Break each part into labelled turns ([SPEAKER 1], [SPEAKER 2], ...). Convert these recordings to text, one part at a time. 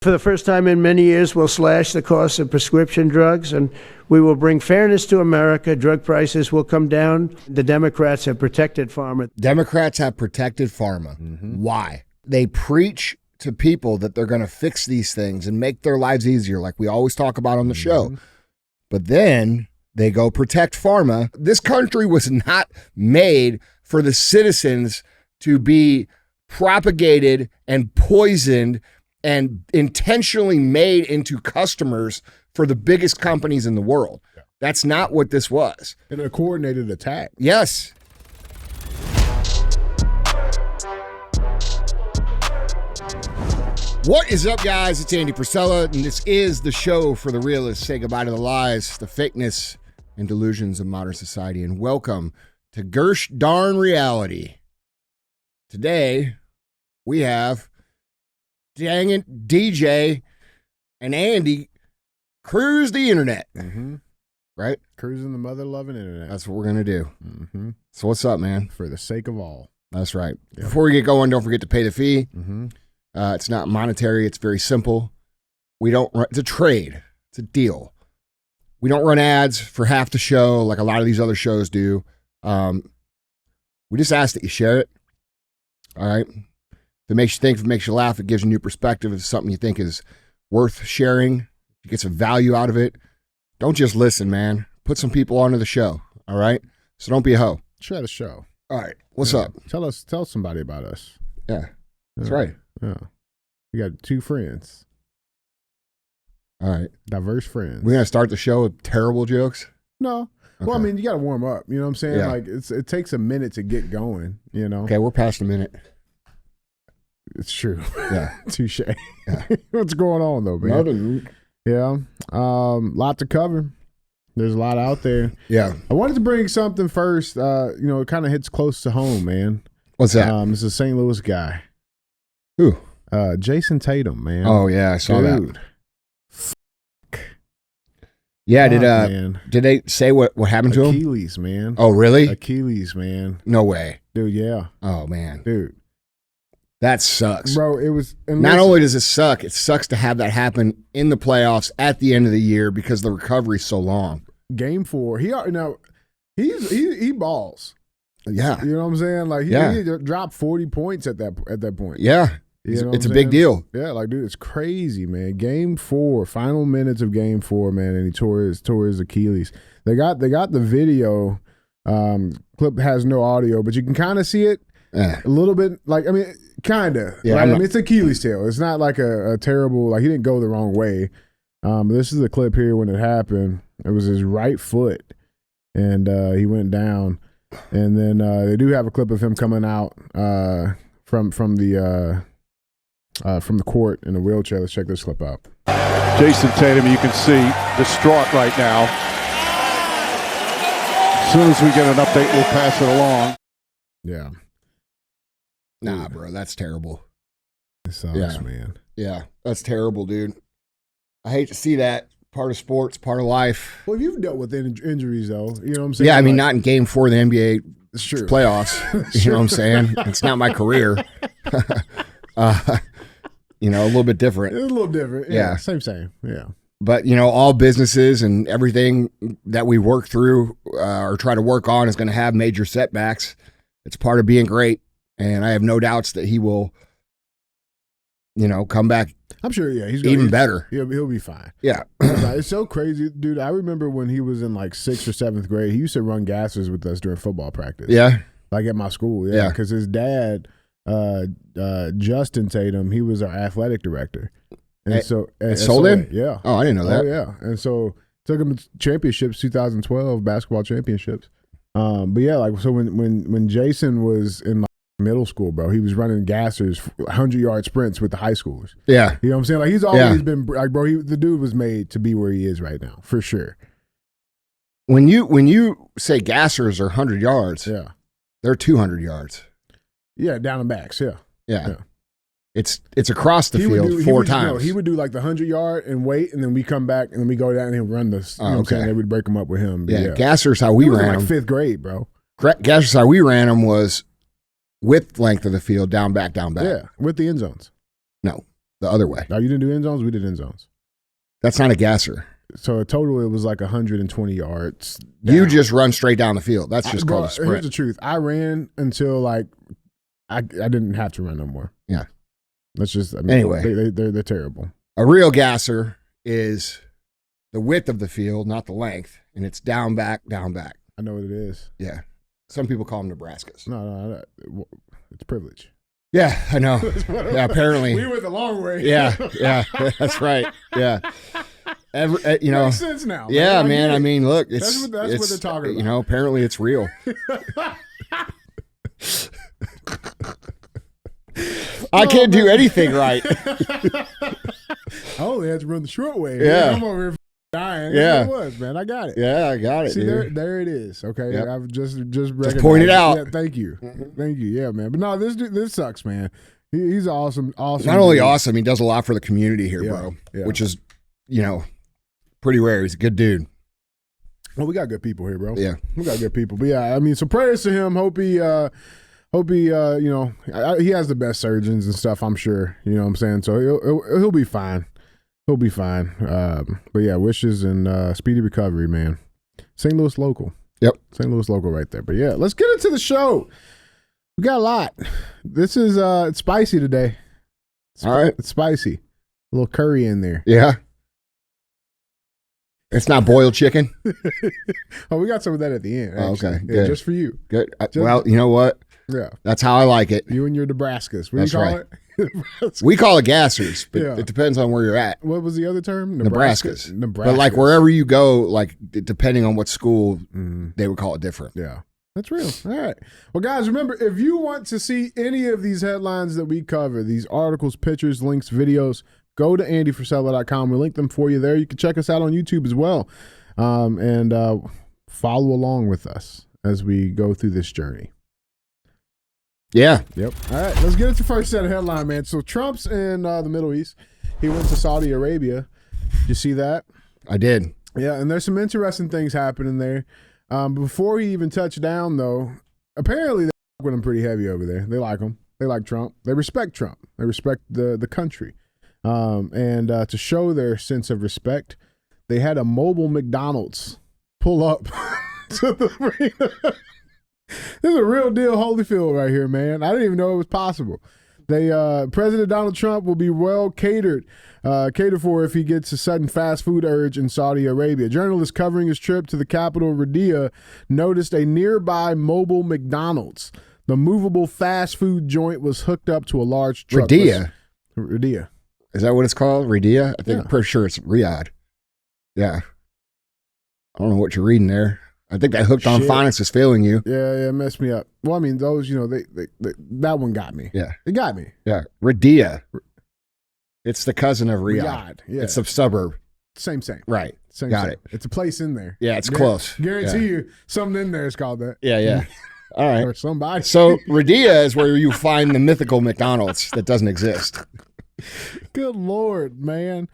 [SPEAKER 1] For the first time in many years, we'll slash the cost of prescription drugs, and we will bring fairness to America. Drug prices will come down. The Democrats have protected pharma.
[SPEAKER 2] Democrats have protected pharma. Why? They preach to people that they're going to fix these things and make their lives easier, like we always talk about on the show. But then they go protect pharma. This country was not made for the citizens to be propagated and poisoned and intentionally made into customers for the biggest companies in the world. That's not what this was.
[SPEAKER 3] And a coordinated attack.
[SPEAKER 2] Yes. What is up, guys? It's Andy Frisella, and this is the show for the realists. Say goodbye to the lies, the fakeness, and delusions of modern society, and welcome to Gersh Darn Reality. Today, we have Dang it, DJ and Andy cruise the internet. Right?
[SPEAKER 3] Cruising the mother-loving internet.
[SPEAKER 2] That's what we're going to do. So what's up, man?
[SPEAKER 3] For the sake of all.
[SPEAKER 2] That's right.
[SPEAKER 3] Yeah.
[SPEAKER 2] Before we get going, don't forget to pay the fee. It's not monetary. It's very simple. It's a trade. It's a deal. We don't run ads for half the show like a lot of these other shows do. We just ask that you share it. All right? If it makes you think, if it makes you laugh, it gives you a new perspective. If it's something you think is worth sharing, you get some value out of it, don't just listen, man. Put some people onto the show, all right? So don't be a hoe.
[SPEAKER 3] Share the show.
[SPEAKER 2] All right, what's up?
[SPEAKER 3] Tell somebody about us.
[SPEAKER 2] Yeah, that's right.
[SPEAKER 3] Yeah. We got two friends.
[SPEAKER 2] All right.
[SPEAKER 3] Diverse friends.
[SPEAKER 2] We're going to start the show with terrible jokes?
[SPEAKER 3] No.
[SPEAKER 2] Okay.
[SPEAKER 3] Well, I mean, you got to warm up. You know what I'm saying?
[SPEAKER 2] Yeah.
[SPEAKER 3] Like, it takes a minute to get going, you know?
[SPEAKER 2] Okay, we're past a minute.
[SPEAKER 3] It's true.
[SPEAKER 2] Yeah.
[SPEAKER 3] Touche.
[SPEAKER 2] Yeah.
[SPEAKER 3] What's going on, though, man?
[SPEAKER 2] Nothing.
[SPEAKER 3] Yeah. Lot to cover. There's a lot out there.
[SPEAKER 2] Yeah.
[SPEAKER 3] I wanted to bring something first. It kind of hits close to home, man.
[SPEAKER 2] What's that?
[SPEAKER 3] It's a St. Louis guy.
[SPEAKER 2] Who?
[SPEAKER 3] Jason Tatum, man.
[SPEAKER 2] Oh, yeah, I saw
[SPEAKER 3] Dude.
[SPEAKER 2] that. Yeah,
[SPEAKER 3] Man.
[SPEAKER 2] did they say what happened to him?
[SPEAKER 3] Achilles, man.
[SPEAKER 2] Oh, really?
[SPEAKER 3] Achilles, man.
[SPEAKER 2] No way.
[SPEAKER 3] Dude, yeah.
[SPEAKER 2] Oh, man.
[SPEAKER 3] Dude.
[SPEAKER 2] That sucks.
[SPEAKER 3] Bro, it was...
[SPEAKER 2] Not only does it sucks to have that happen in the playoffs at the end of the year because the recovery's so long.
[SPEAKER 3] Game 4, he balls.
[SPEAKER 2] Yeah.
[SPEAKER 3] You know what I'm saying? Like, he dropped 40 points at that point.
[SPEAKER 2] Yeah.
[SPEAKER 3] You know
[SPEAKER 2] it's a
[SPEAKER 3] what I'm
[SPEAKER 2] big
[SPEAKER 3] saying?
[SPEAKER 2] deal.
[SPEAKER 3] Yeah, like, dude, it's crazy, man. Game 4, final minutes of Game 4, man, and he tore his Achilles. They got the video. Clip has no audio, but you can kind of see it a little bit. Like, I mean, kind of.
[SPEAKER 2] Yeah,
[SPEAKER 3] right? I mean, it's Achilles tail. It's not like a terrible, like, he didn't go the wrong way. But this is the clip here when it happened. It was his right foot, and he went down. And then they do have a clip of him coming out from the court in a wheelchair. Let's check this clip out.
[SPEAKER 4] Jason Tatum, you can see, distraught right now. As soon as we get an update, we'll pass it along.
[SPEAKER 3] Yeah.
[SPEAKER 2] Nah, bro, that's terrible.
[SPEAKER 3] It sucks, man.
[SPEAKER 2] Yeah, that's terrible, dude. I hate to see that. Part of sports, part of life.
[SPEAKER 3] Well, you've dealt with injuries, though. You know what I'm saying?
[SPEAKER 2] Yeah, I mean, not in Game 4 of the NBA
[SPEAKER 3] it's true.
[SPEAKER 2] playoffs. You know what I'm saying? It's not my career. A little bit different.
[SPEAKER 3] It's a little different. Yeah. Same. Yeah.
[SPEAKER 2] But, all businesses and everything that we work through or try to work on is going to have major setbacks. It's part of being great. And I have no doubts that he will, come back.
[SPEAKER 3] I'm sure, yeah. He's
[SPEAKER 2] even better.
[SPEAKER 3] He'll be fine.
[SPEAKER 2] Yeah.
[SPEAKER 3] It's so crazy. Dude, I remember when he was in like 6th or 7th grade, he used to run gassers with us during football practice.
[SPEAKER 2] Yeah.
[SPEAKER 3] Like at my school. Yeah. Because his dad, Justin Tatum, he was our athletic director. And
[SPEAKER 2] at Solon?
[SPEAKER 3] Yeah.
[SPEAKER 2] Oh, I didn't know that.
[SPEAKER 3] Oh, yeah. And so took him to championships, 2012 basketball championships. But yeah, like so when Jason was in middle school, bro, he was running gassers, 100-yard sprints with the high schoolers.
[SPEAKER 2] Yeah.
[SPEAKER 3] You know what I'm saying? Like, he's always been like, bro, the dude was made to be where he is right now, for sure.
[SPEAKER 2] When you say gassers are 100 yards, they're 200 yards.
[SPEAKER 3] Yeah, down and backs, yeah.
[SPEAKER 2] It's across the field 4 times.
[SPEAKER 3] No, he would do like the 100-yard and wait, and then we come back and then we go down and he'll run this. You know what I'm saying? They would break him up with him.
[SPEAKER 2] Yeah, gassers how we ran
[SPEAKER 3] like
[SPEAKER 2] them.
[SPEAKER 3] 5th grade, bro.
[SPEAKER 2] Gassers how we ran them was width length of the field, down back.
[SPEAKER 3] Yeah, with the end zones.
[SPEAKER 2] No. the other way.
[SPEAKER 3] Oh, you didn't do end zones? We did end zones.
[SPEAKER 2] That's not a gasser.
[SPEAKER 3] So in total, it was like 120 yards.
[SPEAKER 2] You
[SPEAKER 3] down.
[SPEAKER 2] just run straight down the field. That's just called a
[SPEAKER 3] Here's
[SPEAKER 2] sprint.
[SPEAKER 3] the truth. I ran until like I didn't have to run no more.
[SPEAKER 2] Yeah.
[SPEAKER 3] That's just, I mean,
[SPEAKER 2] Anyway.
[SPEAKER 3] they're terrible.
[SPEAKER 2] A real gasser is the width of the field, not the length, and it's down, back, down, back.
[SPEAKER 3] I know what it is.
[SPEAKER 2] Yeah. Some people call them Nebraskas.
[SPEAKER 3] No, it's privilege.
[SPEAKER 2] Yeah, I know. Yeah, apparently.
[SPEAKER 3] We went the long way.
[SPEAKER 2] Yeah, that's right. Yeah.
[SPEAKER 3] Makes sense now.
[SPEAKER 2] Yeah, man. I mean, look,
[SPEAKER 3] that's what they're talking about.
[SPEAKER 2] You know, apparently it's real. I can't do anything right.
[SPEAKER 3] I only had to run the short way.
[SPEAKER 2] Yeah.
[SPEAKER 3] I'm over here dying.
[SPEAKER 2] Yeah.
[SPEAKER 3] That's what it was, man. I got it.
[SPEAKER 2] Yeah, I got it.
[SPEAKER 3] See,
[SPEAKER 2] dude.
[SPEAKER 3] there it is. Okay,
[SPEAKER 2] Yep.
[SPEAKER 3] I've just
[SPEAKER 2] point it out.
[SPEAKER 3] Yeah, thank you, thank you. Yeah, man. But no, this sucks, man. He's awesome.
[SPEAKER 2] Not only
[SPEAKER 3] dude.
[SPEAKER 2] awesome, he does a lot for the community here,
[SPEAKER 3] Yeah,
[SPEAKER 2] bro.
[SPEAKER 3] yeah.
[SPEAKER 2] Which is, pretty rare. He's a good dude.
[SPEAKER 3] Well, we got good people here, bro.
[SPEAKER 2] Yeah.
[SPEAKER 3] We got good people. But yeah, I mean, so prayers to him. Hope he, he has the best surgeons and stuff, I'm sure. You know what I'm saying? So he'll be fine. He'll be fine. But yeah, wishes and speedy recovery, man. St. Louis local.
[SPEAKER 2] Yep.
[SPEAKER 3] St. Louis local right there. But yeah, let's get into the show. We got a lot. This is it's spicy today.
[SPEAKER 2] All right.
[SPEAKER 3] It's spicy. A little curry in there.
[SPEAKER 2] Yeah. It's not boiled chicken.
[SPEAKER 3] Oh, we got some of that at the end.
[SPEAKER 2] Oh,
[SPEAKER 3] Actually.
[SPEAKER 2] okay,
[SPEAKER 3] Yeah,
[SPEAKER 2] good.
[SPEAKER 3] just for you.
[SPEAKER 2] Good. Well, you know what?
[SPEAKER 3] Yeah.
[SPEAKER 2] That's how I like it.
[SPEAKER 3] You and your Nebraskas. What
[SPEAKER 2] That's
[SPEAKER 3] do you call
[SPEAKER 2] right.
[SPEAKER 3] it? Nebraska.
[SPEAKER 2] We call it gassers, but
[SPEAKER 3] Yeah.
[SPEAKER 2] it depends on where you're at.
[SPEAKER 3] What was the other term?
[SPEAKER 2] Nebraskas.
[SPEAKER 3] Nebraska.
[SPEAKER 2] But like wherever you go, like depending on what school, they would call it different.
[SPEAKER 3] Yeah. That's real. All right. Well, guys, remember, if you want to see any of these headlines that we cover, these articles, pictures, links, videos, go to andyfrisella.com. We link them for you there. You can check us out on YouTube as well. And follow along with us as we go through this journey.
[SPEAKER 2] Yeah.
[SPEAKER 3] Yep. All right. Let's get into the first set of headline, man. So Trump's in the Middle East. He went to Saudi Arabia. Did you see that?
[SPEAKER 2] I did.
[SPEAKER 3] Yeah, and there's some interesting things happening there. Before he even touched down, though, apparently they with him pretty heavy over there. They like him. They like Trump. They respect Trump. They respect the country. And to show their sense of respect, they had a mobile McDonald's pull up to the arena. This is a real deal Holyfield right here, man. I didn't even know it was possible. President Donald Trump will be well catered for if he gets a sudden fast food urge in Saudi Arabia. Journalists covering his trip to the capital, Riyadh, noticed a nearby mobile McDonald's. The movable fast food joint was hooked up to a large truck. Riyadh.
[SPEAKER 2] Is that what it's called? Riyadh? I think
[SPEAKER 3] Yeah.
[SPEAKER 2] I'm pretty sure it's Riyadh. Yeah. I don't know what you're reading there. I think that hooked on
[SPEAKER 3] Shit.
[SPEAKER 2] phonics is failing you.
[SPEAKER 3] Yeah, it messed me up. Well, I mean, those, they that one got me.
[SPEAKER 2] Yeah.
[SPEAKER 3] It got me.
[SPEAKER 2] Yeah. Riyadh. It's the cousin of Riyadh.
[SPEAKER 3] Riyadh, yeah.
[SPEAKER 2] It's a suburb.
[SPEAKER 3] Same.
[SPEAKER 2] Right.
[SPEAKER 3] Same.
[SPEAKER 2] Got
[SPEAKER 3] same.
[SPEAKER 2] it.
[SPEAKER 3] It's a place in there.
[SPEAKER 2] Yeah, it's close.
[SPEAKER 3] Guarantee you something in there is called that.
[SPEAKER 2] Yeah. All right.
[SPEAKER 3] Or somebody.
[SPEAKER 2] So Riyadh is where you find the mythical McDonald's that doesn't exist.
[SPEAKER 3] Good Lord, man.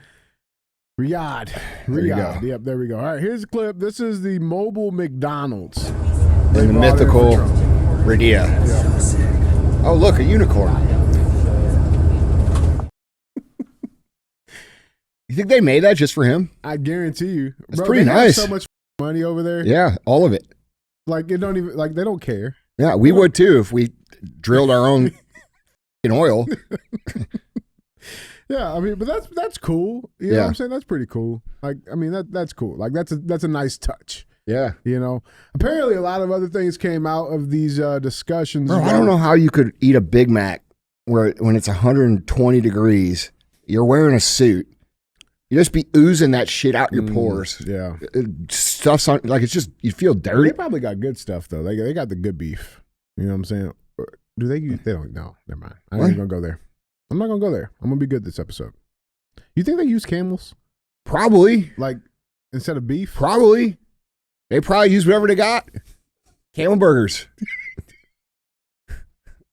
[SPEAKER 3] Riyadh.
[SPEAKER 2] There you
[SPEAKER 3] Riyadh.
[SPEAKER 2] go.
[SPEAKER 3] Yep, there we go. All right, here's a clip. This is the mobile McDonald's.
[SPEAKER 2] And
[SPEAKER 3] They
[SPEAKER 2] the
[SPEAKER 3] brought in
[SPEAKER 2] mythical
[SPEAKER 3] for Trump.
[SPEAKER 2] Riyadh. Oh, look, a unicorn. You think they made that just for him?
[SPEAKER 3] I guarantee you.
[SPEAKER 2] That's pretty
[SPEAKER 3] they
[SPEAKER 2] nice.
[SPEAKER 3] Have so much money over there.
[SPEAKER 2] Yeah, all of it.
[SPEAKER 3] Like it don't even they don't care.
[SPEAKER 2] Yeah, we would too if we drilled our own oil.
[SPEAKER 3] Yeah, I mean, but that's cool. You know what I'm saying? That's pretty cool. Like, I mean, that's cool. Like that's a nice touch.
[SPEAKER 2] Yeah.
[SPEAKER 3] Apparently a lot of other things came out of these discussions.
[SPEAKER 2] Bro, I don't know how you could eat a Big Mac when it's 120 degrees. You're wearing a suit. You just be oozing that shit out your pores.
[SPEAKER 3] Yeah.
[SPEAKER 2] Stuff's on, like, it's just, you feel dirty.
[SPEAKER 3] They probably got good stuff though. They got the good beef. You know what I'm saying? Or do they use? They don't. No, never mind. I ain't
[SPEAKER 2] What?
[SPEAKER 3] even gonna go there. I'm not gonna go there. I'm gonna be good this episode. You think they use camels
[SPEAKER 2] Probably.
[SPEAKER 3] like instead of beef?
[SPEAKER 2] Probably. They probably use whatever they got. Camel burgers.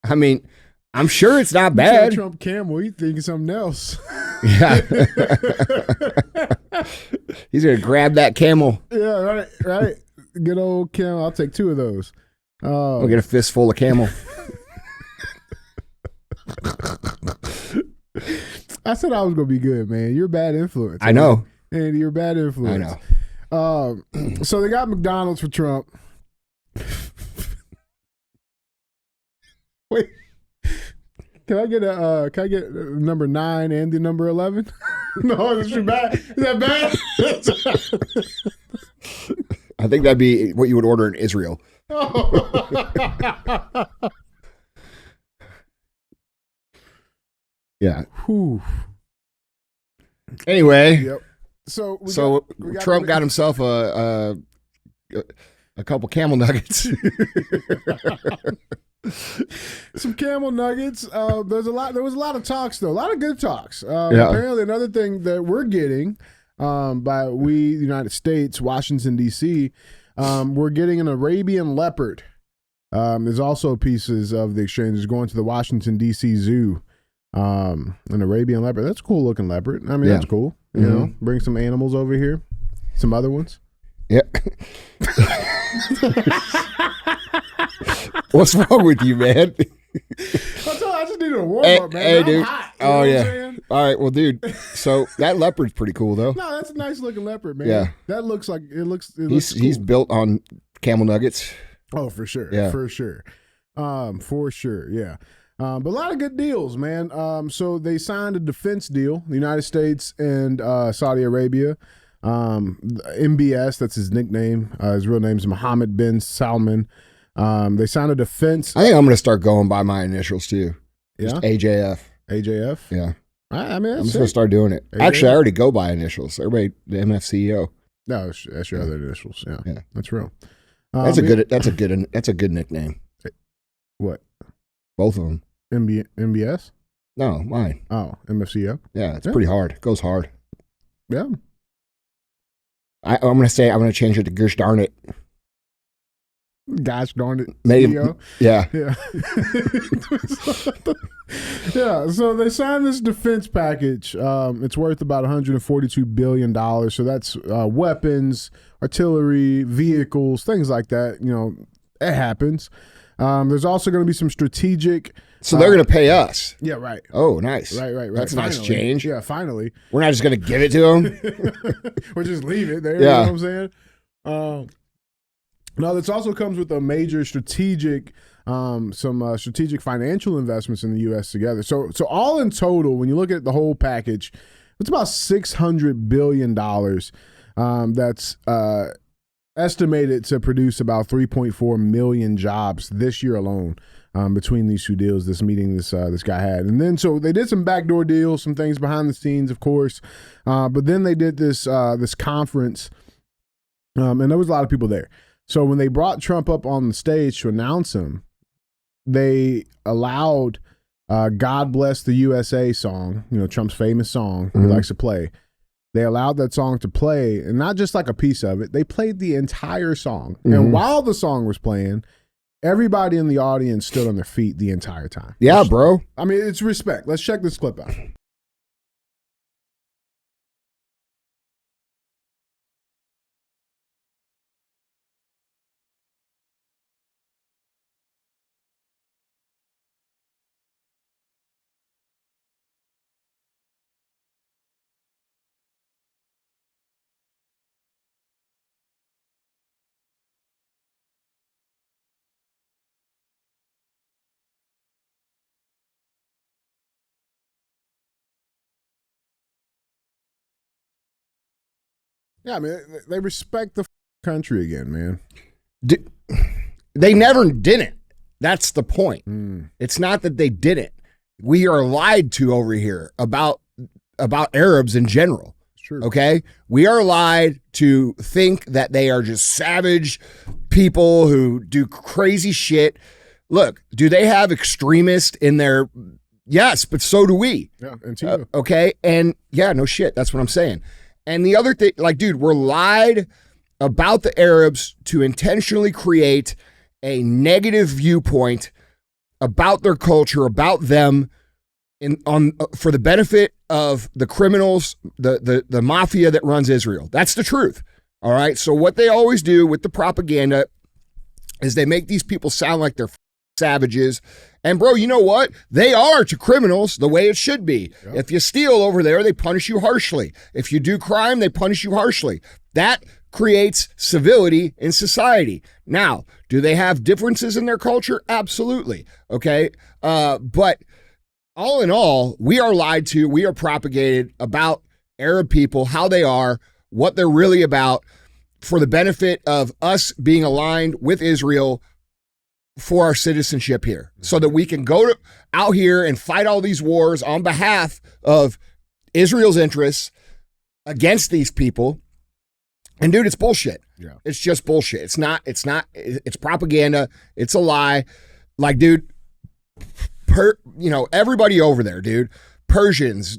[SPEAKER 2] I mean, I'm sure it's not
[SPEAKER 3] You said
[SPEAKER 2] bad.
[SPEAKER 3] Trump camel. You thinking something else?
[SPEAKER 2] Yeah. He's going to grab that camel.
[SPEAKER 3] Yeah, right. Good old camel. I'll take 2 of those.
[SPEAKER 2] We'll get a fistful of camel.
[SPEAKER 3] I said I was gonna be good, man. You're a bad influence.
[SPEAKER 2] I know.
[SPEAKER 3] And you're a bad influence.
[SPEAKER 2] I know.
[SPEAKER 3] So they got McDonald's for Trump. Wait. Can I get number 9 and the number 11? No, is that bad? Is that bad?
[SPEAKER 2] I think that'd be what you would order in Israel. Yeah.
[SPEAKER 3] Whew.
[SPEAKER 2] Anyway.
[SPEAKER 3] Yep. So
[SPEAKER 2] Trump got himself a couple camel nuggets.
[SPEAKER 3] Some camel nuggets. There was a lot of talks though. A lot of good talks. Apparently another thing that we're getting by the United States, Washington D.C., we're getting an Arabian leopard. There's also pieces of the exchange going to the Washington D.C. Zoo. An Arabian leopard. That's a cool looking leopard. I mean, that's cool. You know, bring some animals over here. Some other ones.
[SPEAKER 2] Yeah. What's wrong with you, man?
[SPEAKER 3] I just needed a warm up, man.
[SPEAKER 2] Hey,
[SPEAKER 3] I'm
[SPEAKER 2] dude.
[SPEAKER 3] hot,
[SPEAKER 2] Oh, yeah. All right. Well, dude. So that leopard's pretty cool, though.
[SPEAKER 3] No, that's a nice looking leopard, man.
[SPEAKER 2] Yeah.
[SPEAKER 3] That looks like it looks.
[SPEAKER 2] He's built on camel nuggets.
[SPEAKER 3] Oh, for sure.
[SPEAKER 2] Yeah.
[SPEAKER 3] For sure. For sure. Yeah. But a lot of good deals, man. So they signed a defense deal, the United States and Saudi Arabia. MBS, that's his nickname. His real name is Mohammed bin Salman. They signed a defense.
[SPEAKER 2] I think I'm going to start going by my initials too. Just AJF.
[SPEAKER 3] AJF?
[SPEAKER 2] Yeah.
[SPEAKER 3] I mean,
[SPEAKER 2] I'm just going to start doing it.
[SPEAKER 3] AJF?
[SPEAKER 2] Actually, I already go by initials. Everybody, the MFCEO.
[SPEAKER 3] No, that's your other initials. Yeah. That's real.
[SPEAKER 2] That's a good nickname.
[SPEAKER 3] What?
[SPEAKER 2] Both of them.
[SPEAKER 3] MBS?
[SPEAKER 2] No, mine.
[SPEAKER 3] Oh, MFCO?
[SPEAKER 2] Yeah, it's pretty hard. It goes hard.
[SPEAKER 3] Yeah.
[SPEAKER 2] I'm going to change it to gosh darn it.
[SPEAKER 3] Gosh darn it.
[SPEAKER 2] Maybe.
[SPEAKER 3] CEO.
[SPEAKER 2] Yeah.
[SPEAKER 3] Yeah. Yeah. So they signed this defense package. It's worth about $142 billion. So that's weapons, artillery, vehicles, things like that. You know, it happens. There's also going to be some strategic.
[SPEAKER 2] So they're going to pay us.
[SPEAKER 3] Yeah, right.
[SPEAKER 2] Oh, nice.
[SPEAKER 3] Right.
[SPEAKER 2] That's a nice
[SPEAKER 3] Finally.
[SPEAKER 2] change.
[SPEAKER 3] Yeah, finally.
[SPEAKER 2] We're not just going to give it to them.
[SPEAKER 3] Or just leave it there.
[SPEAKER 2] Yeah.
[SPEAKER 3] You know what I'm saying? Now, this also comes with a major strategic, some strategic financial investments in the U.S. together. So all in total, when you look at the whole package, it's about $600 billion. That's estimated to produce about 3.4 million jobs this year alone. Between these two deals, this meeting this guy had. And then so they did some backdoor deals, some things behind the scenes, of course. But then they did this conference, and there was a lot of people there. So when they brought Trump up on the stage to announce him, they allowed God Bless the USA song, you know, Trump's famous song he likes to play. They allowed that song to play, and not just like a piece of it. They played the entire song. And while the song was playing, everybody in the audience stood on their feet the entire time.
[SPEAKER 2] Yeah, bro.
[SPEAKER 3] I mean, it's respect. Let's check this clip out. Yeah, I mean, they respect the country again, man.
[SPEAKER 2] They never didn't. That's the point. It's not that they didn't. We are lied to over here about Arabs in general.
[SPEAKER 3] It's true.
[SPEAKER 2] Okay? We are lied to think that they are just savage people who do crazy shit. Look, do they have extremists in their... Yes, but so do we.
[SPEAKER 3] Yeah, and
[SPEAKER 2] okay? And yeah, no shit. That's what I'm saying. And the other thing, like, dude, we're lied about the Arabs to intentionally create a negative viewpoint about their culture, about them, for the benefit of the criminals, the mafia that runs Israel. That's the truth. All right. So what they always do with the propaganda is they make these people sound like they're savages. And bro, you know what? They are to criminals the way it should be. Yep. If you steal over there, they punish you harshly. If you do crime, they punish you harshly. That creates civility in society. Now, do they have differences in their culture? Absolutely. Okay. But all in all, we are lied to. We are propagated about Arab people, how they are, what they're really about, for the benefit of us being aligned with Israel for our citizenship here, so that we can go out here and fight all these wars on behalf of Israel's interests against these people. And dude, it's bullshit. Yeah. It's just bullshit. It's propaganda. It's a lie. Like, dude, everybody over there, dude, Persians,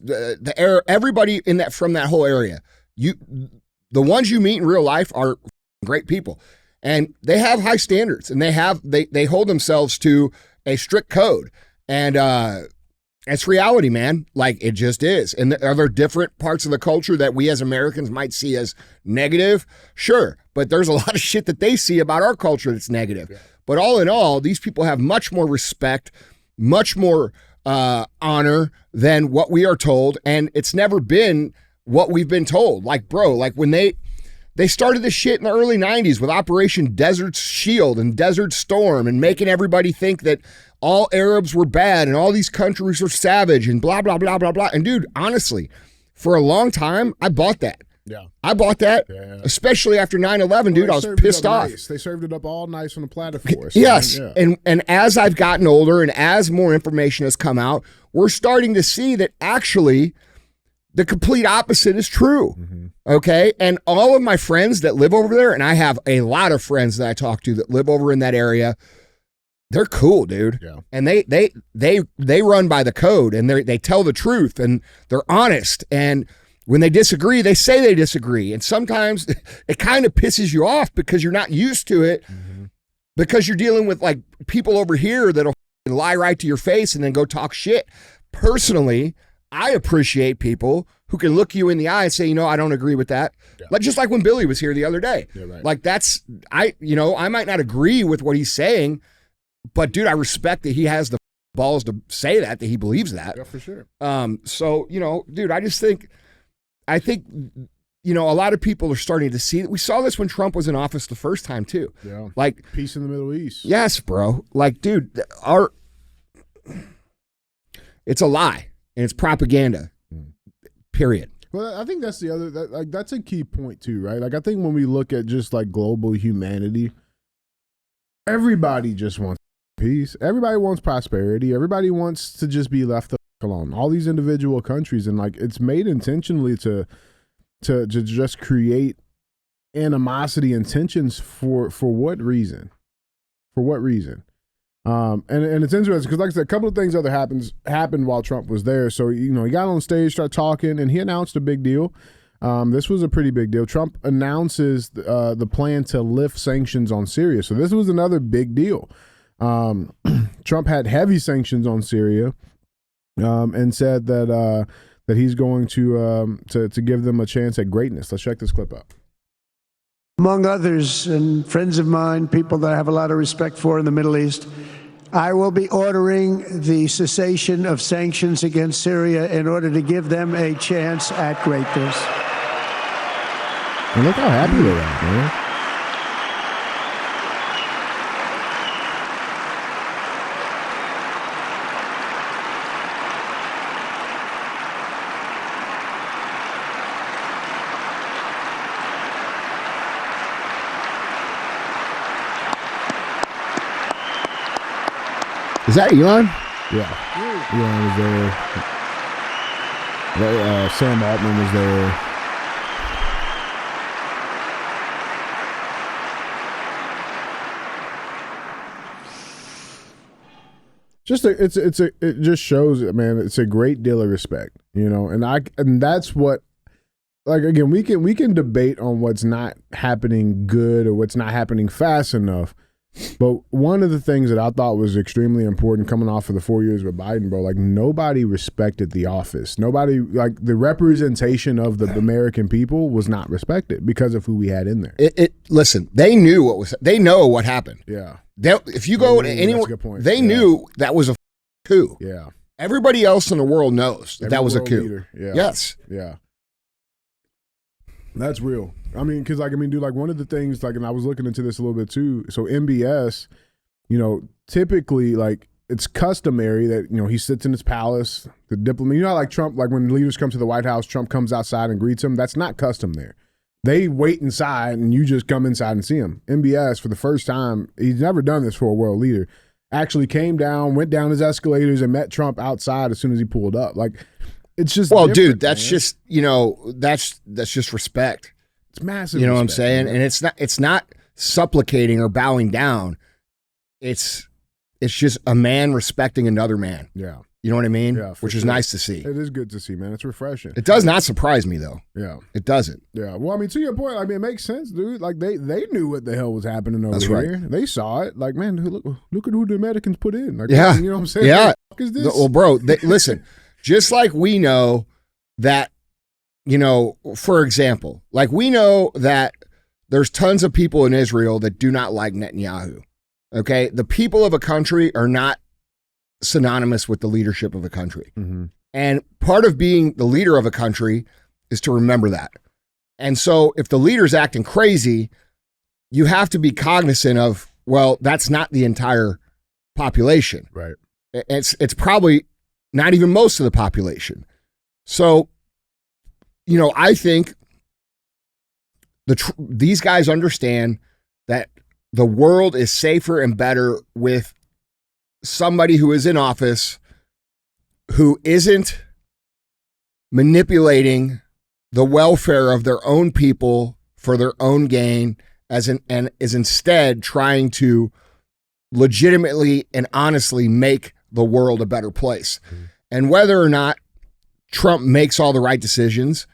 [SPEAKER 2] everybody from that whole area, the ones you meet in real life are great people. And they have high standards, and they hold themselves to a strict code. And it's reality, man. Like, it just is. And are there different parts of the culture that we as Americans might see as negative? Sure. But there's a lot of shit that they see about our culture that's negative. Yeah. But all in all, these people have much more respect, much more honor than what we are told. And it's never been what we've been told. Like, bro, like when they started this shit in the early 90s with Operation Desert Shield and Desert Storm and making everybody think that all Arabs were bad and all these countries were savage and blah, blah, blah, blah, blah. And dude, honestly, for a long time, I bought that. Yeah. I bought that, especially after 9/11, dude. I was pissed off.
[SPEAKER 3] Nice. They served it up all nice on the platter for us.
[SPEAKER 2] Yes. Yeah. And as I've gotten older and as more information has come out, we're starting to see that actually the complete opposite is true. Mm-hmm. Okay. And all of my friends that live over there, and I have a lot of friends that I talk to that live over in that area, they're cool, dude. Yeah. And they run by the code, and they tell the truth, and they're honest. And when they disagree, they say they disagree. And sometimes it kind of pisses you off because you're not used to it, because you're dealing with like people over here that'll lie right to your face and then go talk shit. Personally, I appreciate people who can look you in the eye and say, I don't agree with that. Yeah. Like, just like when Billy was here the other day. Yeah, right. Like, I might not agree with what he's saying, but dude, I respect that he has the balls to say that he believes that.
[SPEAKER 3] Yeah, for sure.
[SPEAKER 2] So, dude, I think, a lot of people are starting to see that. We saw this when Trump was in office the first time too.
[SPEAKER 3] Yeah.
[SPEAKER 2] Like,
[SPEAKER 3] peace in the Middle East.
[SPEAKER 2] Yes, bro. Like, dude, it's a lie. And it's propaganda, period.
[SPEAKER 3] Well, I think that's that's a key point too, right? Like, I think when we look at just like global humanity, everybody just wants peace. Everybody wants prosperity. Everybody wants to just be left alone. All these individual countries, and like, it's made intentionally to just create animosity and tensions for what reason? For what reason? And it's interesting because, like I said, a couple of things happened while Trump was there. So, he got on stage, started talking, and he announced a big deal. This was a pretty big deal. Trump announces the plan to lift sanctions on Syria. So this was another big deal. Trump had heavy sanctions on Syria, and said that he's going to give them a chance at greatness. Let's check this clip out.
[SPEAKER 1] Among others, and friends of mine, people that I have a lot of respect for in the Middle East, I will be ordering the cessation of sanctions against Syria in order to give them a chance at greatness.
[SPEAKER 3] And look how happy they are, man.
[SPEAKER 2] Is that Elon?
[SPEAKER 3] Yeah. Elon was there. Sam Altman was there. It just shows, man, it's a great deal of respect, and that's what, like, again, we can debate on what's not happening good or what's not happening fast enough. But one of the things that I thought was extremely important coming off of the 4 years with Biden, bro, like, nobody respected the office. Nobody, like, the representation of the American people was not respected because of who we had in there.
[SPEAKER 2] Listen, they know what happened.
[SPEAKER 3] Yeah.
[SPEAKER 2] If you go to anyone, they knew that was a coup.
[SPEAKER 3] Yeah.
[SPEAKER 2] Everybody else in the world knows that was a coup.
[SPEAKER 3] Leader. Yeah.
[SPEAKER 2] Yes.
[SPEAKER 3] Yeah. That's real. I mean, because dude, one of the things, and I was looking into this a little bit too. So MBS, typically, it's customary that he sits in his palace. The diplomat, how Trump, when leaders come to the White House, Trump comes outside and greets him. That's not custom there. They wait inside, and you just come inside and see him. MBS, for the first time, he's never done this for a world leader. Actually came down, went down his escalators, and met Trump outside as soon as he pulled up. It's just
[SPEAKER 2] dude, that's just that's just respect.
[SPEAKER 3] It's massive.
[SPEAKER 2] You know what I'm saying? Man. And it's not supplicating or bowing down. It's just a man respecting another man.
[SPEAKER 3] Yeah.
[SPEAKER 2] You know what I mean?
[SPEAKER 3] Yeah,
[SPEAKER 2] which is nice to see.
[SPEAKER 3] It is good to see, man. It's refreshing.
[SPEAKER 2] It does not surprise me though.
[SPEAKER 3] Yeah.
[SPEAKER 2] It doesn't.
[SPEAKER 3] Yeah. Well, to your point, it makes sense, dude. They knew what the hell was happening over here. Right. They saw it. Man, look at who the Americans put in.
[SPEAKER 2] Yeah.
[SPEAKER 3] You know what I'm saying?
[SPEAKER 2] Yeah.
[SPEAKER 3] What the fuck is this?
[SPEAKER 2] Well, bro, listen, just like we know that, for example, we know that there's tons of people in Israel that do not like Netanyahu. Okay. The people of a country are not synonymous with the leadership of a country.
[SPEAKER 3] Mm-hmm.
[SPEAKER 2] And part of being the leader of a country is to remember that. And so if the leader's acting crazy, you have to be cognizant of, well, that's not the entire population.
[SPEAKER 3] Right.
[SPEAKER 2] It's probably not even most of the population. So, I think these guys understand that the world is safer and better with somebody who is in office who isn't manipulating the welfare of their own people for their own gain and is instead trying to legitimately and honestly make the world a better place. Mm-hmm. And whether or not Trump makes all the right decisions,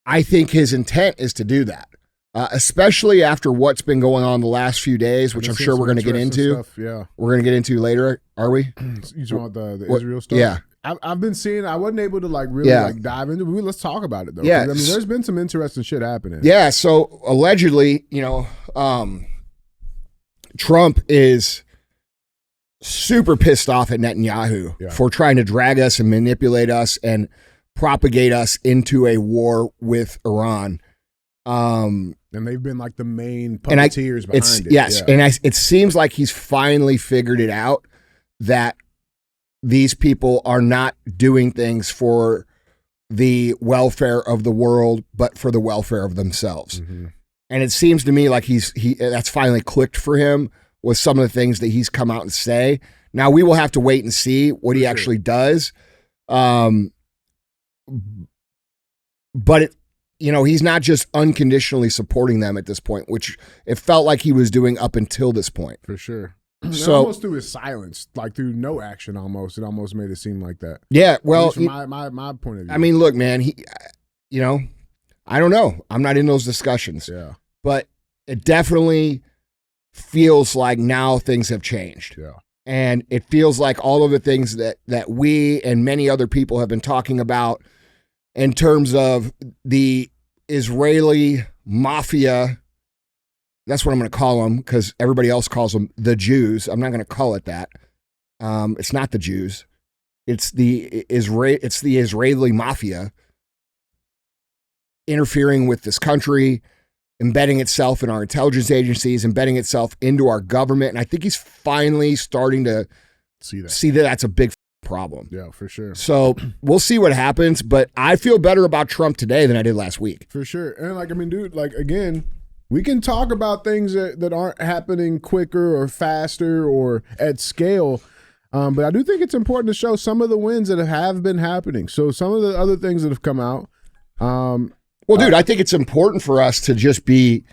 [SPEAKER 2] I think his intent is to do that. Especially after what's been going on the last few days, which I'm sure we're going to get into.
[SPEAKER 3] Yeah,
[SPEAKER 2] we're going to get into later, are we?
[SPEAKER 3] You talking about the Israel stuff?
[SPEAKER 2] Yeah,
[SPEAKER 3] I've been seeing. I wasn't able to really dive into it. Let's talk about it though.
[SPEAKER 2] Yeah,
[SPEAKER 3] there's been some interesting shit happening.
[SPEAKER 2] Yeah, so allegedly, Trump is super pissed off at Netanyahu for trying to drag us and manipulate us and propagate us into a war with Iran.
[SPEAKER 3] And they've been the main puppeteers behind it.
[SPEAKER 2] Yes, and it seems like he's finally figured it out that these people are not doing things for the welfare of the world, but for the welfare of themselves.
[SPEAKER 3] Mm-hmm.
[SPEAKER 2] And it seems to me like that's finally clicked for him with some of the things that he's come out and say. Now we will have to wait and see what he actually does. But he's not just unconditionally supporting them at this point, which it felt like he was doing up until this point.
[SPEAKER 3] For sure.
[SPEAKER 2] So
[SPEAKER 3] almost through his silence, through no action almost. It almost made it seem like that.
[SPEAKER 2] Yeah, well,
[SPEAKER 3] from my point of view.
[SPEAKER 2] I mean, look, man, I don't know. I'm not in those discussions.
[SPEAKER 3] Yeah.
[SPEAKER 2] But it definitely feels like now things have changed.
[SPEAKER 3] Yeah.
[SPEAKER 2] And it feels like all of the things that we and many other people have been talking about in terms of the Israeli mafia, that's what I'm going to call them because everybody else calls them the Jews. I'm not going to call it that. It's not the Jews. It's the Israeli mafia interfering with this country, embedding itself in our intelligence agencies, embedding itself into our government. And I think he's finally starting to see that that's a big problem.
[SPEAKER 3] Yeah, for sure.
[SPEAKER 2] So we'll see what happens, but I feel better about Trump today than I did last week.
[SPEAKER 3] For sure. And dude, again, we can talk about things that aren't happening quicker or faster or at scale. But I do think it's important to show some of the wins that have been happening. So some of the other things that have come out.
[SPEAKER 2] Well, dude, I think it's important for us to just be,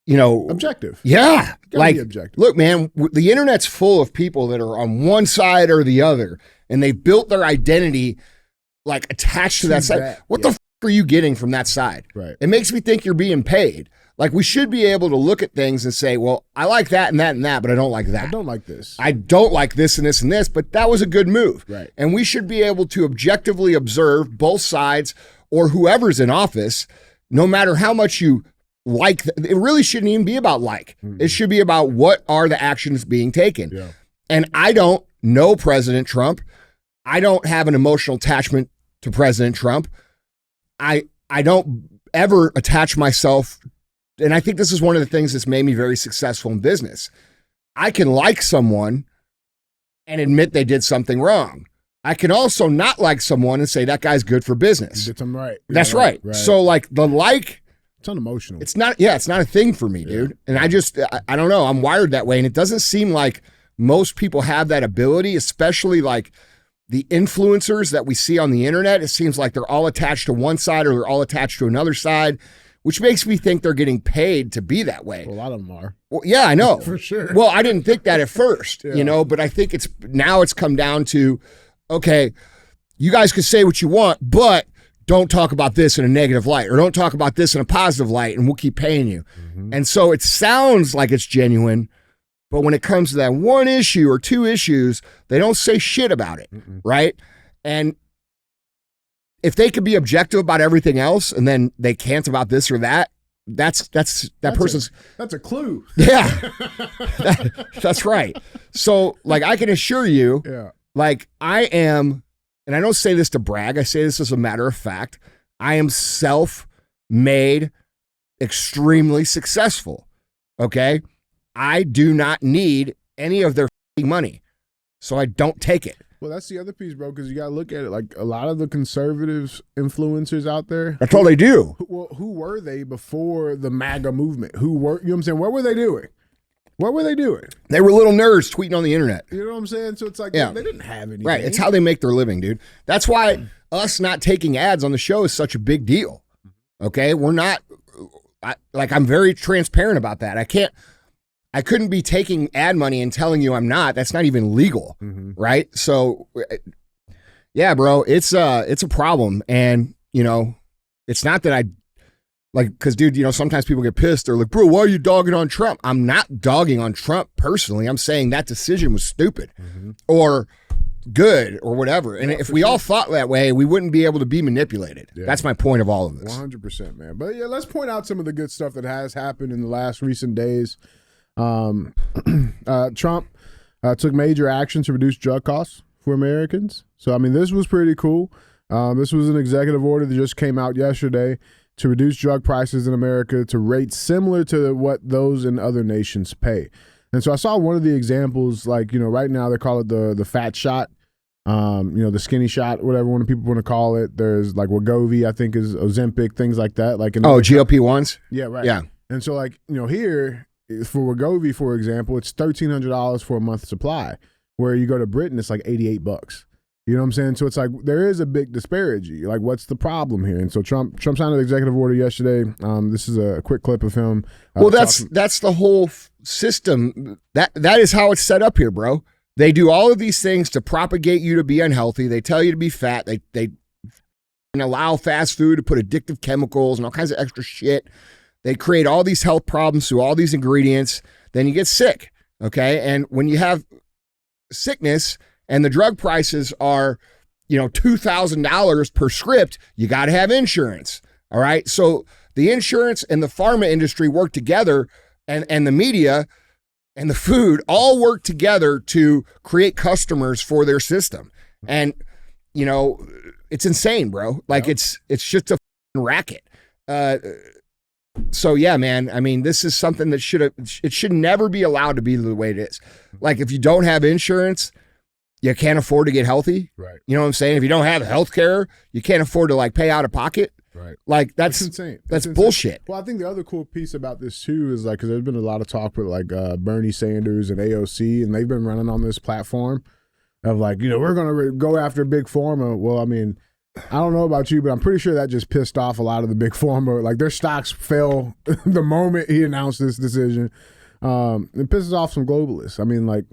[SPEAKER 3] objective.
[SPEAKER 2] Yeah.
[SPEAKER 3] Be objective.
[SPEAKER 2] Look, man, the internet's full of people that are on one side or the other, and they built their identity attached to that side. What the are you getting from that side?
[SPEAKER 3] Right.
[SPEAKER 2] It makes me think you're being paid. We should be able to look at things and say, well, I like that and that and that, but I don't like that.
[SPEAKER 3] I don't like this.
[SPEAKER 2] I don't like this and this and this, but that was a good move.
[SPEAKER 3] Right.
[SPEAKER 2] And we should be able to objectively observe both sides or whoever's in office, no matter how much you like. It really shouldn't even be about like. It should be about what are the actions being taken.
[SPEAKER 3] Yeah.
[SPEAKER 2] And I don't know President Trump. I don't have an emotional attachment to President Trump. I don't ever attach myself, and I think this is one of the things that's made me very successful in business. I can like someone and admit they did something wrong. I can also not like someone and say that guy's good for business.
[SPEAKER 3] You did something right.
[SPEAKER 2] That's right. So like the like,
[SPEAKER 3] it's unemotional.
[SPEAKER 2] it's not a thing for me, dude. And I don't know. I'm wired that way. And it doesn't seem like most people have that ability, especially like the influencers that we see on the internet. It seems like they're all attached to one side or they're all attached to another side, which makes me think they're getting paid to be that way.
[SPEAKER 3] Well, a lot of them are.
[SPEAKER 2] Well, yeah, I know.
[SPEAKER 3] For sure.
[SPEAKER 2] Well, I didn't think that at first, but I think it's come down to, okay, you guys can say what you want, but don't talk about this in a negative light or don't talk about this in a positive light and we'll keep paying you. And so it sounds like it's genuine, but when it comes to that one issue or two issues, they don't say shit about it, right? And if they could be objective about everything else and then they can't about this or that, that's person's.
[SPEAKER 3] That's a clue.
[SPEAKER 2] Yeah, that's right. So like I can assure you, like I am, and I don't say this to brag, I say this as a matter of fact, I am self-made, extremely successful, okay? I do not need any of their money, so I don't take it.
[SPEAKER 3] Well, that's the other piece, bro, because you got to look at it. Like a lot of the conservatives influencers out there.
[SPEAKER 2] That's all they do.
[SPEAKER 3] Who were they before the MAGA movement? Who were, you know what I'm saying? What were they doing? What were they doing?
[SPEAKER 2] They were little nerds tweeting on the internet.
[SPEAKER 3] You know what I'm saying? So it's like,
[SPEAKER 2] Yeah.
[SPEAKER 3] they didn't have anything.
[SPEAKER 2] Right. It's how they make their living, dude. That's why us not taking ads on the show is such a big deal. Okay. We're not, I'm very transparent about that. I couldn't be taking ad money and telling you I'm not. That's not even legal. Right. So yeah, bro, it's a problem. And, it's not that I, because, dude, sometimes people get pissed. They're like, bro, why are you dogging on Trump? I'm not dogging on Trump personally. I'm saying that decision was stupid or good or whatever. And if we all thought that way, we wouldn't be able to be manipulated. Yeah. That's my point of all of this.
[SPEAKER 3] 100%, man. But yeah, let's point out some of the good stuff that has happened in the last recent days. Trump took major action to reduce drug costs for Americans. So, I mean, this was pretty cool. This was an executive order that just came out yesterday to reduce drug prices in America to rates similar to what those in other nations pay. And so I saw one of the examples, like, right now they call it the fat shot, the skinny shot, whatever one people want to call it. There's like Wegovy, I think is Ozempic, things like that. Like
[SPEAKER 2] GLP-1s?
[SPEAKER 3] Yeah, right.
[SPEAKER 2] Yeah.
[SPEAKER 3] And so like, here for Wegovy, for example, it's $1,300 for a month's supply, where you go to Britain, it's like $88. You know what I'm saying? So it's like there is a big disparity. Like, what's the problem here? And so Trump signed an executive order yesterday. This is a quick clip of him.
[SPEAKER 2] Well, that's the whole system. That is how it's set up here, bro. They do all of these things to propagate you to be unhealthy. They tell you to be fat. They allow fast food to put addictive chemicals and all kinds of extra shit. They create all these health problems through all these ingredients. Then you get sick, okay? And when you have sickness and the drug prices are, $2,000 per script, you got to have insurance, all right? So the insurance and the pharma industry work together, and the media and the food all work together to create customers for their system. And, it's insane, bro. Like, it's just a racket. So yeah, man, I mean, this is something that should never be allowed to be the way it is. Like, if you don't have insurance, you can't afford to get healthy.
[SPEAKER 3] Right.
[SPEAKER 2] You know what I'm saying? If you don't have health care, you can't afford to pay out of pocket.
[SPEAKER 3] Right.
[SPEAKER 2] Like, that's
[SPEAKER 3] insane.
[SPEAKER 2] That's bullshit.
[SPEAKER 3] Well, I think the other cool piece about this too is because there's been a lot of talk with Bernie Sanders and AOC, and they've been running on this platform of we're going to go after big pharma. Well, I mean, I don't know about you, but I'm pretty sure that just pissed off a lot of the big pharma. Like, their stocks fell the moment he announced this decision. It pisses off some globalists. I mean,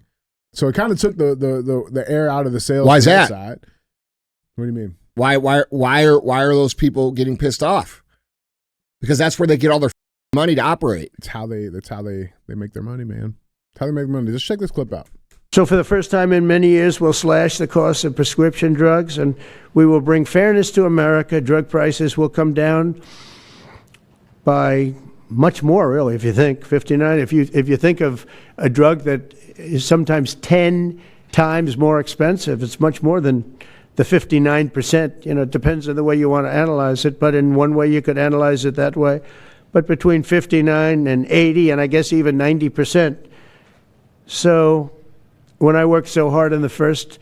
[SPEAKER 3] so it kind of took the air out of the sails.
[SPEAKER 2] Why is that?
[SPEAKER 3] Side. What do you mean?
[SPEAKER 2] Why are those people getting pissed off? Because that's where they get all their money to operate.
[SPEAKER 3] That's how they make their money, man. That's how they make money. Just check this clip out.
[SPEAKER 1] So for the first time in many years, we'll slash the cost of prescription drugs, and we will bring fairness to America. Drug prices will come down by much more, really, if you think 59. If you think of a drug that is sometimes 10 times more expensive, it's much more than the 59%. You know, it depends on the way you want to analyze it, but in one way you could analyze it that way. But between 59 and 80, and I guess even 90%. So when I worked so hard in the first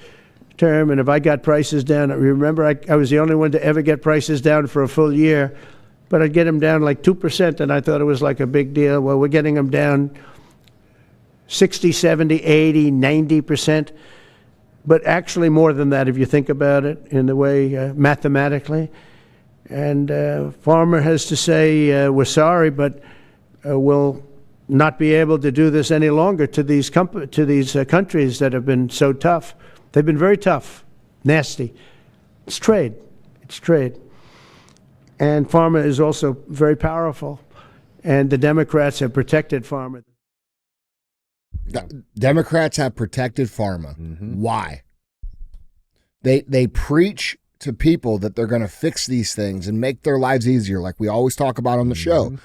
[SPEAKER 1] term, and if I got prices down, remember I was the only one to ever get prices down for a full year, but I'd get them down like 2%, and I thought it was like a big deal. Well, we're getting them down 60, 70, 80, 90%, but actually more than that if you think about it in the way mathematically. And Pharma has to say, we're sorry, but we'll not be able to do this any longer to these countries that have been so tough. They've been very tough, nasty. It's trade. It's trade. And Pharma is also very powerful. And the Democrats have protected Pharma.
[SPEAKER 2] Democrats have protected Pharma. Mm-hmm. Why? They preach to people that they're going to fix these things and make their lives easier, like we always talk about on the show.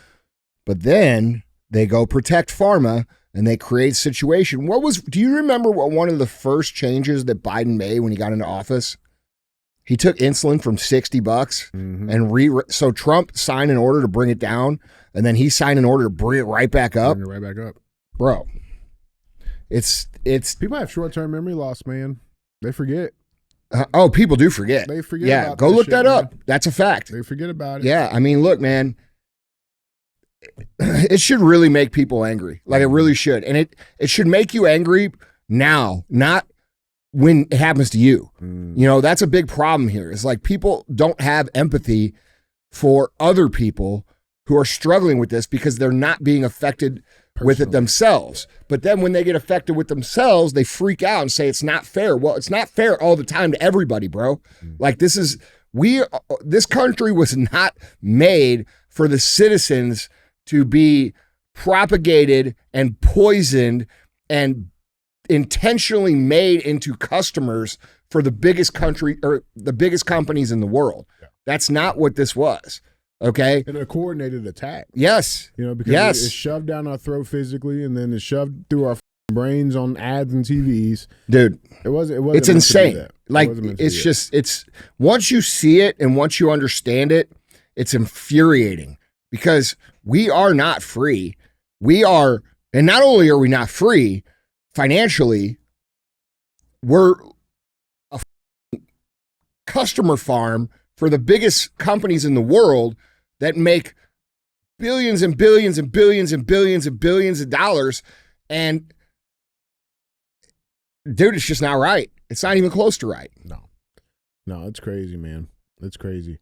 [SPEAKER 2] But then they go protect Pharma and they create a situation. Do you remember what one of the first changes that Biden made when he got into office? He took insulin from $60 and so Trump signed an order to bring it down, and then he signed an order to bring it right back up.
[SPEAKER 3] Bring it right back up.
[SPEAKER 2] Bro. It's
[SPEAKER 3] people have short-term memory loss, man. They forget.
[SPEAKER 2] People do forget.
[SPEAKER 3] They forget.
[SPEAKER 2] Yeah,
[SPEAKER 3] about
[SPEAKER 2] go look that
[SPEAKER 3] man.
[SPEAKER 2] up. That's a fact.
[SPEAKER 3] They forget about it.
[SPEAKER 2] Yeah, I mean, look, man, it should really make people angry. Like it really should, and it should make you angry now, not when it happens to you. You know, that's a big problem here. It's like people don't have empathy for other people who are struggling with this because they're not being affected with it themselves. But then when they get affected with themselves, they freak out and say it's not fair. Well, it's not fair all the time to everybody, bro. Like this country was not made for the citizens to be propagated and poisoned and intentionally made into customers for the biggest country or the biggest companies in the world. Yeah. That's not what this was. Okay.
[SPEAKER 3] And a coordinated attack.
[SPEAKER 2] Yes.
[SPEAKER 3] You know, because it's shoved down our throat physically and then it's shoved through our brains on ads and TVs.
[SPEAKER 2] Dude.
[SPEAKER 3] It wasn't
[SPEAKER 2] it's insane. Like it's once you see it and once you understand it, it's infuriating because we are not free. And not only are we not free financially, we're a customer farm for the biggest companies in the world that make billions and billions and billions and billions and billions of dollars. And dude, it's just not right. It's not even close to right.
[SPEAKER 3] No, it's crazy, man. It's crazy.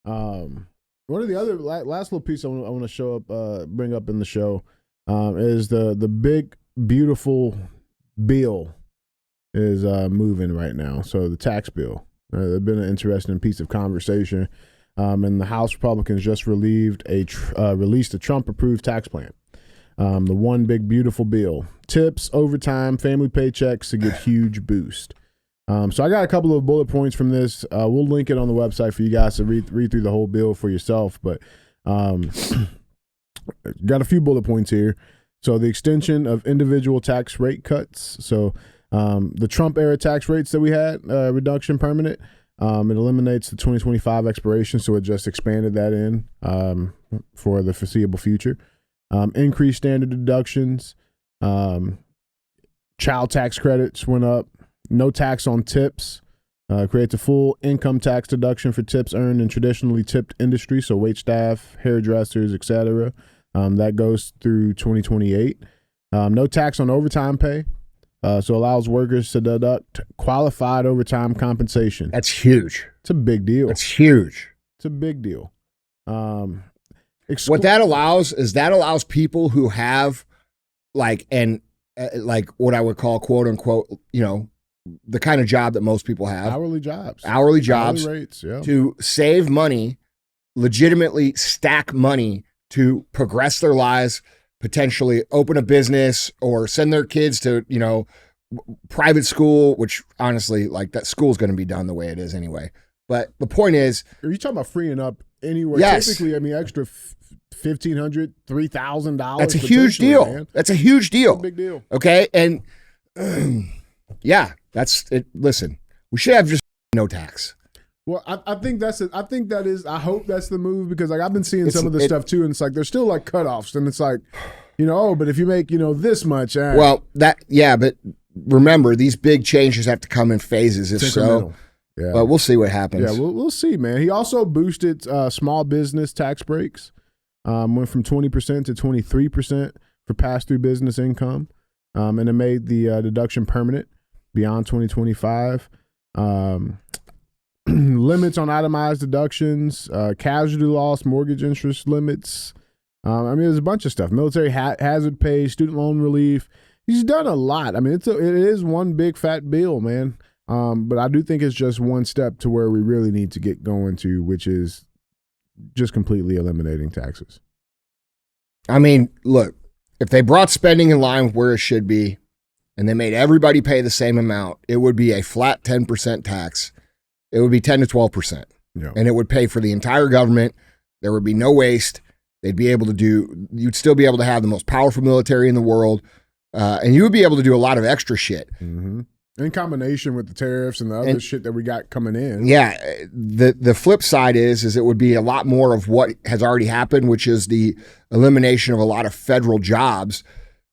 [SPEAKER 3] One of the other last little piece I want to show up, bring up in the show, is the big beautiful bill is moving right now. So the tax bill. It's been an interesting piece of conversation. And the House Republicans just released a Trump-approved tax plan. The one big beautiful bill. Tips, overtime, family paychecks to get huge boost. So I got a couple of bullet points from this. We'll link it on the website for you guys to read through the whole bill for yourself. But got a few bullet points here. So the extension of individual tax rate cuts. So the Trump-era tax rates that we had, reduction permanent, it eliminates the 2025 expiration, so it just expanded that in for the foreseeable future. Increased standard deductions. Child tax credits went up. No tax on tips. Creates a full income tax deduction for tips earned in traditionally tipped industry, so wait staff, hairdressers, etc. That goes through 2028. No tax on overtime pay. So allows workers to deduct qualified overtime compensation.
[SPEAKER 2] That's huge.
[SPEAKER 3] It's a big deal.
[SPEAKER 2] It's huge.
[SPEAKER 3] It's a big deal.
[SPEAKER 2] What that allows people who have like what I would call quote unquote, you know, the kind of job that most people have.
[SPEAKER 3] Hourly jobs.
[SPEAKER 2] Hourly
[SPEAKER 3] rates, yeah.
[SPEAKER 2] To save money, legitimately stack money to progress their lives, potentially open a business or send their kids to, you know, private school, which honestly, like that school's going to be done the way it is anyway. But the point is,
[SPEAKER 3] are you talking about freeing up anywhere?
[SPEAKER 2] Yes.
[SPEAKER 3] Typically, I mean, extra $1,500, $3,000.
[SPEAKER 2] That's a huge deal.
[SPEAKER 3] Man.
[SPEAKER 2] That's a huge deal.
[SPEAKER 3] That's a big deal.
[SPEAKER 2] Okay, and yeah, that's it. Listen, we should have just no tax.
[SPEAKER 3] Well, I think that's it. I think that is. I hope that's the move because like I've been seeing some of this stuff too, and it's like there's still like cutoffs, and it's like, but if you make this much,
[SPEAKER 2] well, but remember these big changes have to come in phases. If so,
[SPEAKER 3] yeah.
[SPEAKER 2] But we'll see what happens.
[SPEAKER 3] Yeah, we'll see, man. He also boosted small business tax breaks, went from 20% to 23% for pass-through business income, and it made the deduction permanent beyond 2025. Limits on itemized deductions, casualty loss, mortgage interest limits. There's a bunch of stuff. Military hazard pay, student loan relief. He's done a lot. I mean, it is one big fat bill, man. But I do think it's just one step to where we really need to get going to, which is just completely eliminating taxes.
[SPEAKER 2] I mean, look, if they brought spending in line with where it should be and they made everybody pay the same amount, it would be a flat 10% tax. It would be 10 to 12%.
[SPEAKER 3] Yeah.
[SPEAKER 2] And it would pay for the entire government. There would be no waste. You'd still be able to have the most powerful military in the world. And you would be able to do a lot of extra shit.
[SPEAKER 3] Mm-hmm. In combination with the tariffs and the other shit that we got coming in.
[SPEAKER 2] Yeah. The flip side is it would be a lot more of what has already happened, which is the elimination of a lot of federal jobs.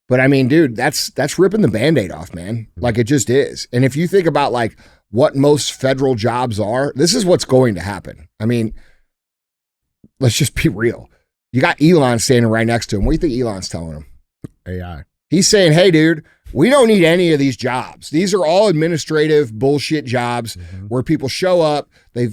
[SPEAKER 2] But I mean, dude, that's ripping the Band-Aid off, man. Like it just is. And if you think about like what most federal jobs are, this is what's going to happen. I mean, let's just be real. You got Elon standing right next to him. What do you think Elon's telling him?
[SPEAKER 3] AI.
[SPEAKER 2] He's saying, hey, dude, we don't need any of these jobs. These are all administrative bullshit jobs where people show up, they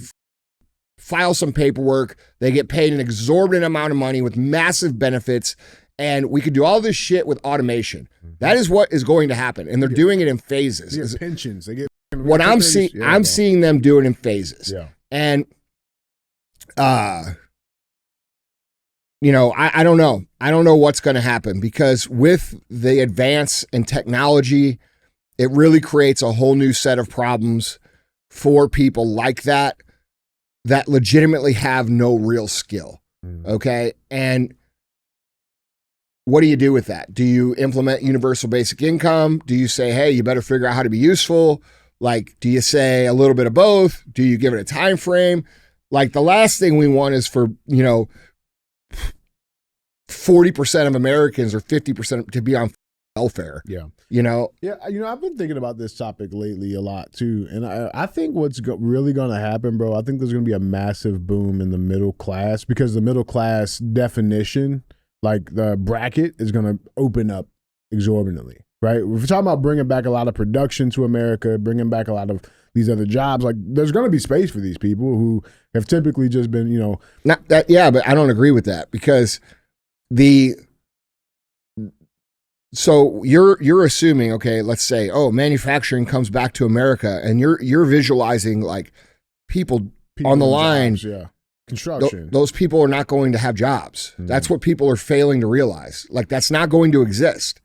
[SPEAKER 2] file some paperwork, they get paid an exorbitant amount of money with massive benefits, and we could do all this shit with automation. That is what is going to happen, and they're doing it in phases.
[SPEAKER 3] They get pensions. They get
[SPEAKER 2] what I'm seeing. I'm seeing them do it in phases.
[SPEAKER 3] Yeah,
[SPEAKER 2] and I don't know. I don't know what's going to happen because with the advance in technology, it really creates a whole new set of problems for people like that legitimately have no real skill. Okay. And what do you do with that? Do you implement universal basic income? Do you say, hey, you better figure out how to be useful? Like, do you say a little bit of both? Do you give it a time frame? Like the last thing we want is for, 40% of Americans or 50% to be on welfare.
[SPEAKER 3] Yeah.
[SPEAKER 2] Yeah.
[SPEAKER 3] I've been thinking about this topic lately a lot too. And I think what's really going to happen, bro, I think there's going to be a massive boom in the middle class because the middle class definition, like the bracket, is going to open up exorbitantly, right? If we're talking about bringing back a lot of production to America, bringing back a lot of these other jobs, like there's going to be space for these people who have typically just been,
[SPEAKER 2] Not that, yeah, but I don't agree with that because so you're assuming, okay, let's say, manufacturing comes back to America and you're visualizing like people on the line.
[SPEAKER 3] Jobs, yeah. Construction.
[SPEAKER 2] Those people are not going to have jobs. That's what people are failing to realize. Like that's not going to exist.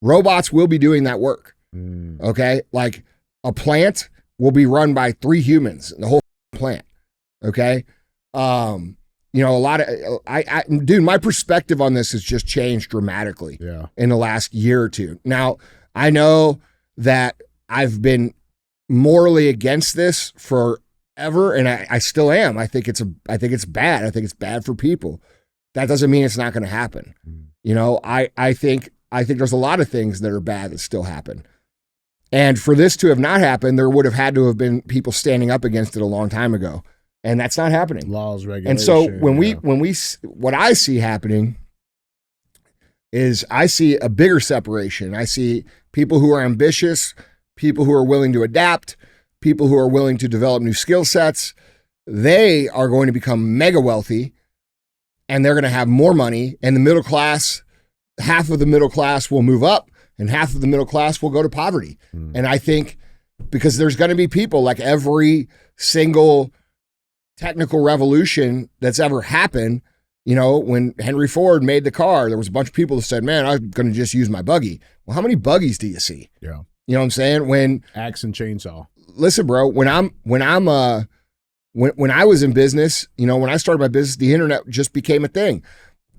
[SPEAKER 2] Robots will be doing that work. Okay. Like a plant will be run by 3 humans, the whole plant. Okay. A lot of, dude, my perspective on this has just changed dramatically in the last year or two. Now, I know that I've been morally against this forever, and I still am. I think it's bad. I think it's bad for people. That doesn't mean it's not going to happen. I think there's a lot of things that are bad that still happen. And for this to have not happened, there would have had to have been people standing up against it a long time ago. And that's not happening.
[SPEAKER 3] Laws, regulations.
[SPEAKER 2] And so what I see happening is I see a bigger separation. I see people who are ambitious, people who are willing to adapt, people who are willing to develop new skill sets. They are going to become mega wealthy and they're going to have more money. And the middle class, half of the middle class will move up and half of the middle class will go to poverty. And I think because there's going to be people like every single technical revolution that's ever happened, when Henry Ford made the car, there was a bunch of people that said, man, I'm going to just use my buggy. Well, how many buggies do you see?
[SPEAKER 3] Yeah.
[SPEAKER 2] You know what I'm saying? When
[SPEAKER 3] axe and chainsaw.
[SPEAKER 2] Listen, bro, when I was in business, when I started my business, the internet just became a thing.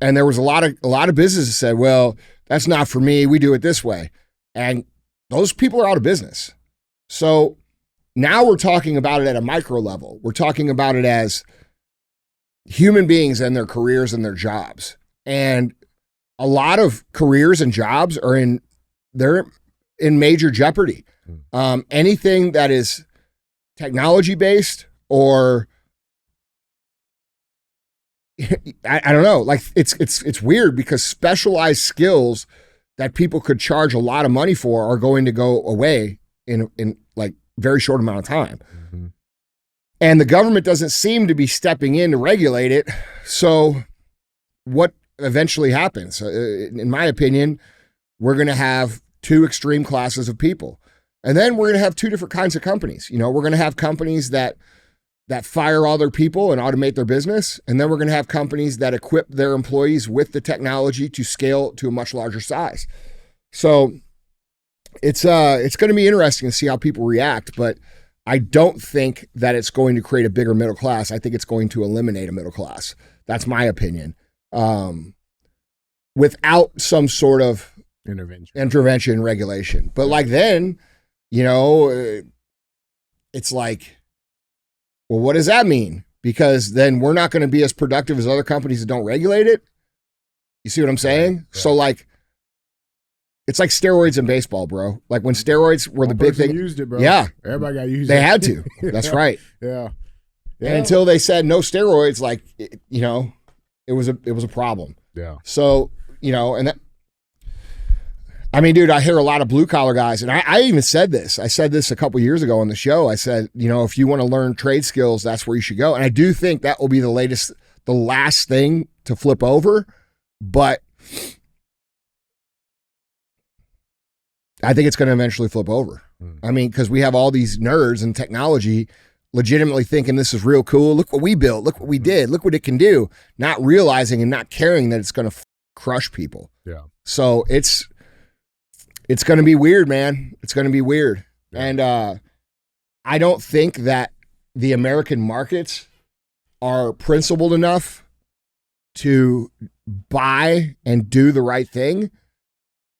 [SPEAKER 2] And there was a lot of businesses said, well, that's not for me. We do it this way. And those people are out of business. So now we're talking about it at a micro level. We're talking about it as human beings and their careers and their jobs. And a lot of careers and jobs they're in major jeopardy. Anything that is technology based or I don't know, like it's weird because specialized skills that people could charge a lot of money for are going to go away in like very short amount of time. Mm-hmm. And the government doesn't seem to be stepping in to regulate it. So what eventually happens? In my opinion, we're going to have two extreme classes of people. And then we're going to have two different kinds of companies. You know, we're going to have companies that fire all their people and automate their business. And then we're going to have companies that equip their employees with the technology to scale to a much larger size. So it's going to be interesting to see how people react, but I don't think that it's going to create a bigger middle class. I think it's going to eliminate a middle class. That's my opinion. Without some sort of intervention and regulation. But like then, you know, it's like, well, what does that mean? Because then we're not going to be as productive as other companies that don't regulate it. You see what I'm saying? Right. So like, it's like steroids in baseball, bro. Like when steroids were the big thing.
[SPEAKER 3] Used it, bro.
[SPEAKER 2] Yeah.
[SPEAKER 3] Everybody got used it.
[SPEAKER 2] They had to. That's right.
[SPEAKER 3] Yeah.
[SPEAKER 2] And until they said no steroids, like, you know, it was a problem.
[SPEAKER 3] Yeah.
[SPEAKER 2] So, you know, and that, I mean, dude, I hear a lot of blue collar guys, and I even said this. I said this a couple years ago on the show. I said, you know, if you want to learn trade skills, that's where you should go. And I do think that will be the last thing to flip over. But I think it's going to eventually flip over. I mean, because we have all these nerds in technology legitimately thinking this is real cool. Look what we built. Look what we did. Look what it can do. Not realizing and not caring that it's going to crush people.
[SPEAKER 3] Yeah.
[SPEAKER 2] So it's going to be weird, man. It's going to be weird. Yeah. And I don't think that the American markets are principled enough to buy and do the right thing.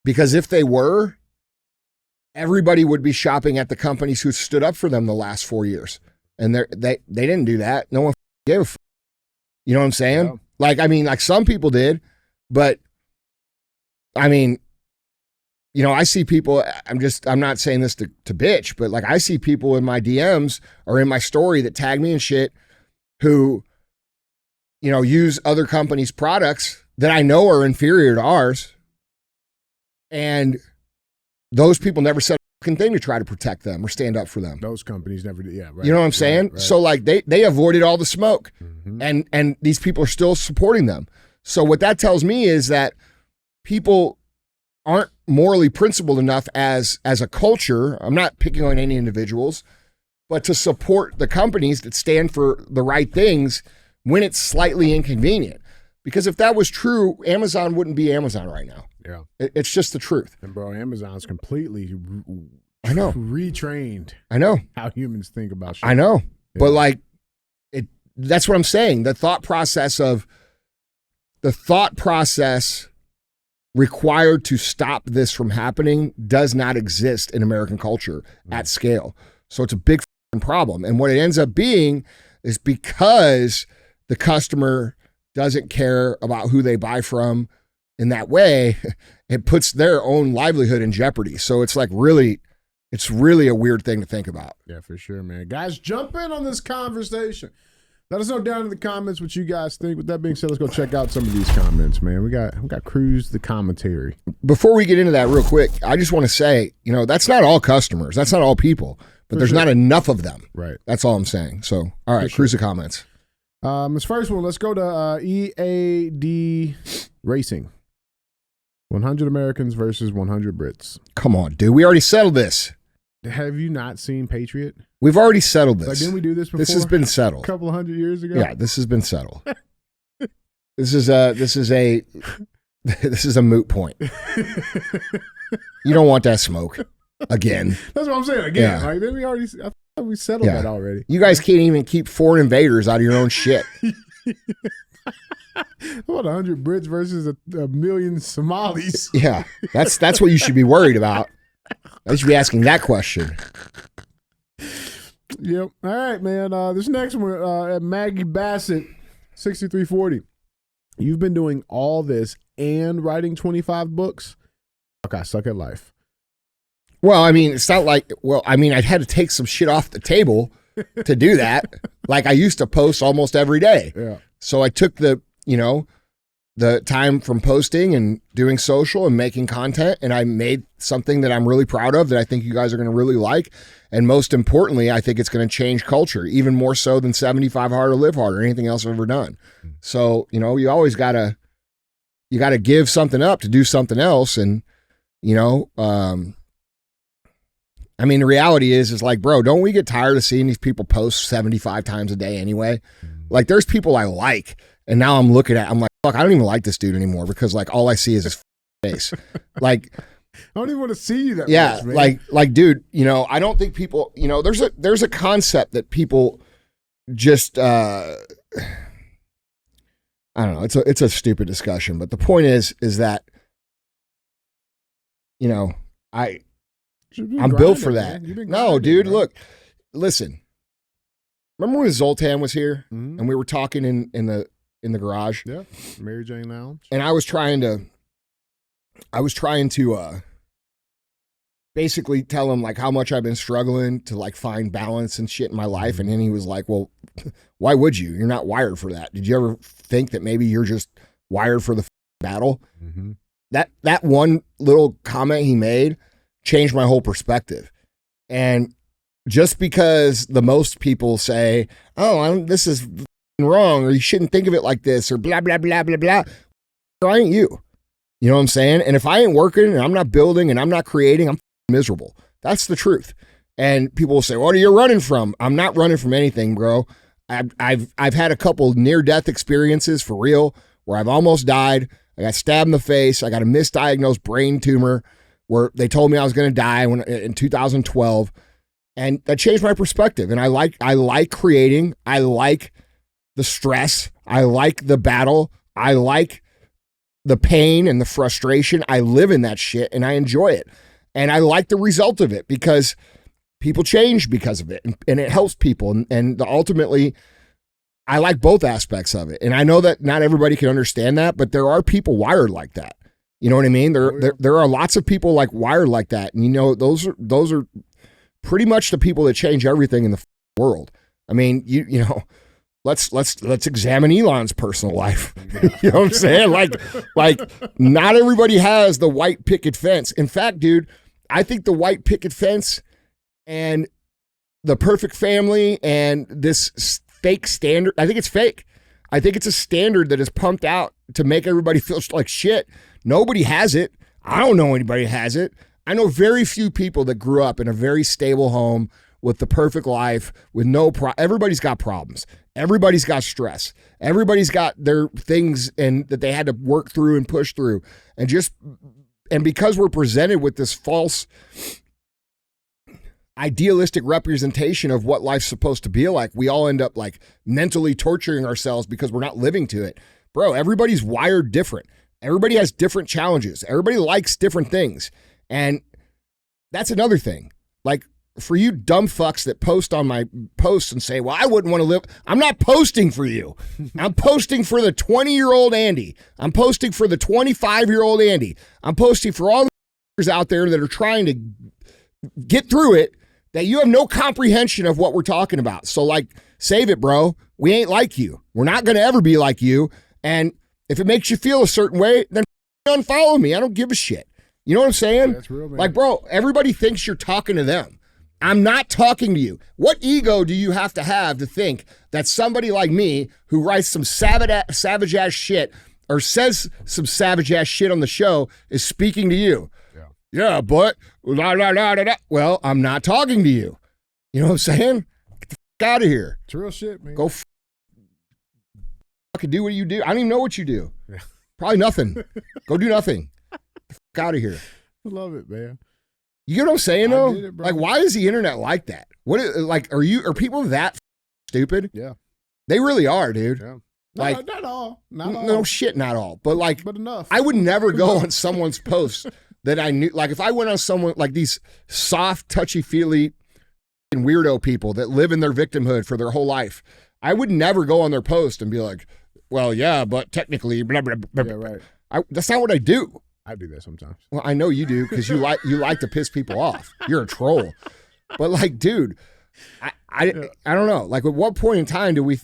[SPEAKER 2] Because if they were, everybody would be shopping at the companies who stood up for them the last 4 years. And they didn't do that. No one gave a fuck. You know what I'm saying? Yeah. Like, I mean, like some people did, but I mean, you know, I see people, I'm not saying this to bitch, but like I see people in my DMs or in my story that tag me and shit who, you know, use other companies' products that I know are inferior to ours. And those people never said a fucking thing to try to protect them or stand up for them.
[SPEAKER 3] Those companies never did. Yeah. Right.
[SPEAKER 2] You know what I'm saying? Right. So like they avoided all the smoke.
[SPEAKER 3] Mm-hmm.
[SPEAKER 2] And these people are still supporting them. So what that tells me is that people aren't morally principled enough as a culture. I'm not picking on any individuals, but to support the companies that stand for the right things when it's slightly inconvenient. Because if that was true, Amazon wouldn't be Amazon right now.
[SPEAKER 3] Yeah.
[SPEAKER 2] It's just the truth.
[SPEAKER 3] And bro, Amazon's completely
[SPEAKER 2] I know.
[SPEAKER 3] retrained.
[SPEAKER 2] I know
[SPEAKER 3] how humans think about shit.
[SPEAKER 2] I know. Yeah. But like that's what I'm saying. The thought process required to stop this from happening does not exist in American culture at scale. So it's a big problem. And what it ends up being is because the customer doesn't care about who they buy from in that way, it puts their own livelihood in jeopardy. So it's like it's really a weird thing to think about.
[SPEAKER 3] Yeah, for sure, man. Guys, jump in on this conversation. Let us know down in the comments what you guys think. With that being said, let's go check out some of these comments, man. We got Cruz the commentary.
[SPEAKER 2] Before we get into that real quick, I just want to say, you know, that's not all customers. That's not all people. But there's not enough of them.
[SPEAKER 3] Right.
[SPEAKER 2] That's all I'm saying. So, all right, Cruz the comments.
[SPEAKER 3] This first one, let's go to EAD Racing. 100 Americans versus 100 Brits.
[SPEAKER 2] Come on, dude. We already settled this.
[SPEAKER 3] Have you not seen Patriot?
[SPEAKER 2] We've already settled this.
[SPEAKER 3] Like, didn't we do this before?
[SPEAKER 2] This has been settled.
[SPEAKER 3] A couple of 100 years ago?
[SPEAKER 2] Yeah, this has been settled. This is a moot point. You don't want that smoke again.
[SPEAKER 3] That's what I'm saying. Again,
[SPEAKER 2] Yeah.
[SPEAKER 3] like, then I thought we settled that already.
[SPEAKER 2] You guys can't even keep foreign invaders out of your own shit.
[SPEAKER 3] What, 100 Brits versus a million Somalis?
[SPEAKER 2] Yeah, that's what you should be worried about. I should be asking that question.
[SPEAKER 3] Yep. All right, man. This next one, at Maggie Bassett, 6340. You've been doing all this and writing 25 books? Okay, I suck at life.
[SPEAKER 2] Well, I mean, it's not like, I had to take some shit off the table to do that. Like, I used to post almost every day.
[SPEAKER 3] Yeah.
[SPEAKER 2] So I took the time from posting and doing social and making content, and I made something that I'm really proud of that I think you guys are going to really like. And most importantly, I think it's going to change culture, even more so than 75 Hard to Live Hard or anything else I've ever done. So, you always got to give something up to do something else. And, the reality is like, bro, don't we get tired of seeing these people post 75 times a day anyway? Like, there's people I like, and now I'm like, fuck, I don't even like this dude anymore because like all I see is his face. Like,
[SPEAKER 3] I don't even want to see you that
[SPEAKER 2] yeah,
[SPEAKER 3] much, man.
[SPEAKER 2] like, dude, I don't think people, there's a concept that people just, I don't know. It's a stupid discussion, but the point is that, I'm built for that. No, dude, look, listen. Remember when Zoltan was here and we were talking in the garage?
[SPEAKER 3] Yeah, Mary Jane Lounge.
[SPEAKER 2] And I was trying to basically tell him like how much I've been struggling to like find balance and shit in my life. And then he was like, well, why would you? You're not wired for that. Did you ever think that maybe you're just wired for the battle?
[SPEAKER 3] Mm-hmm.
[SPEAKER 2] That one little comment he made changed my whole perspective. And just because the most people say, oh, this is wrong, or you shouldn't think of it like this, or blah, blah, blah, blah, blah, I ain't you. You know what I'm saying? And if I ain't working and I'm not building and I'm not creating, I'm miserable. That's the truth. And people will say, what are you running from? I'm not running from anything, bro. I've had a couple near-death experiences for real where I've almost died. I got stabbed in the face. I got a misdiagnosed brain tumor where they told me I was going to die in 2012. And that changed my perspective. And I like creating. I like the stress. I like the battle. I like the pain and the frustration. I live in that shit and I enjoy it. And I like the result of it because people change because of it and it helps people. And ultimately, I like both aspects of it. And I know that not everybody can understand that, but there are people wired like that. You know what I mean? There are lots of people like wired like that. And those are pretty much the people that change everything in the world. I mean, let's examine Elon's personal life. You know what I'm saying? Like not everybody has the white picket fence. In fact, dude, I think the white picket fence and the perfect family and this fake standard, I think it's fake. I think it's a standard that is pumped out to make everybody feel like shit. Nobody has it. I don't know anybody has it. I know very few people that grew up in a very stable home with the perfect life, with everybody's got problems. Everybody's got stress. Everybody's got their things and that they had to work through and push through. And because we're presented with this false idealistic representation of what life's supposed to be like, we all end up like mentally torturing ourselves because we're not living to it. Bro, everybody's wired different. Everybody has different challenges. Everybody likes different things. And that's another thing. Like, for you dumb fucks that post on my posts and say, well, I wouldn't want to live. I'm not posting for you. I'm posting for the 20-year-old Andy. I'm posting for the 25-year-old Andy. I'm posting for all the out there that are trying to get through it, that you have no comprehension of what we're talking about. So, like, save it, bro. We ain't like you. We're not going to ever be like you. And if it makes you feel a certain way, then unfollow me. I don't give a shit. You know what I'm saying?
[SPEAKER 3] Yeah, that's real, man.
[SPEAKER 2] Like, bro, everybody thinks you're talking to them. I'm not talking to you. What ego do you have to think that somebody like me who writes some savage ass shit or says some savage ass shit on the show is speaking to you? Yeah, but well, I'm not talking to you. You know what I'm saying? Get the fuck out of here.
[SPEAKER 3] It's real shit, man.
[SPEAKER 2] Go fucking do what you do. I don't even know what you do. Yeah. Probably nothing. Go do nothing. Get the fuck out of here.
[SPEAKER 3] I love it, man.
[SPEAKER 2] You get what I'm saying, though?
[SPEAKER 3] I get it, bro.
[SPEAKER 2] Like, why is the internet like that? Are people that stupid?
[SPEAKER 3] Yeah.
[SPEAKER 2] They really are, dude.
[SPEAKER 3] Yeah.
[SPEAKER 2] Like,
[SPEAKER 3] not all. Not all.
[SPEAKER 2] No shit, not all. But like,
[SPEAKER 3] But enough.
[SPEAKER 2] I would never go on someone's post that I knew. Like, if I went on someone like these soft, touchy-feely and weirdo people that live in their victimhood for their whole life, I would never go on their post and be like, well, yeah, but technically, blah, blah, blah.
[SPEAKER 3] Yeah, right.
[SPEAKER 2] That's not what I do.
[SPEAKER 3] I do that sometimes.
[SPEAKER 2] Well, I know you do because you like to piss people off. You're a troll. But like, dude, I don't know. Like, at what point in time do we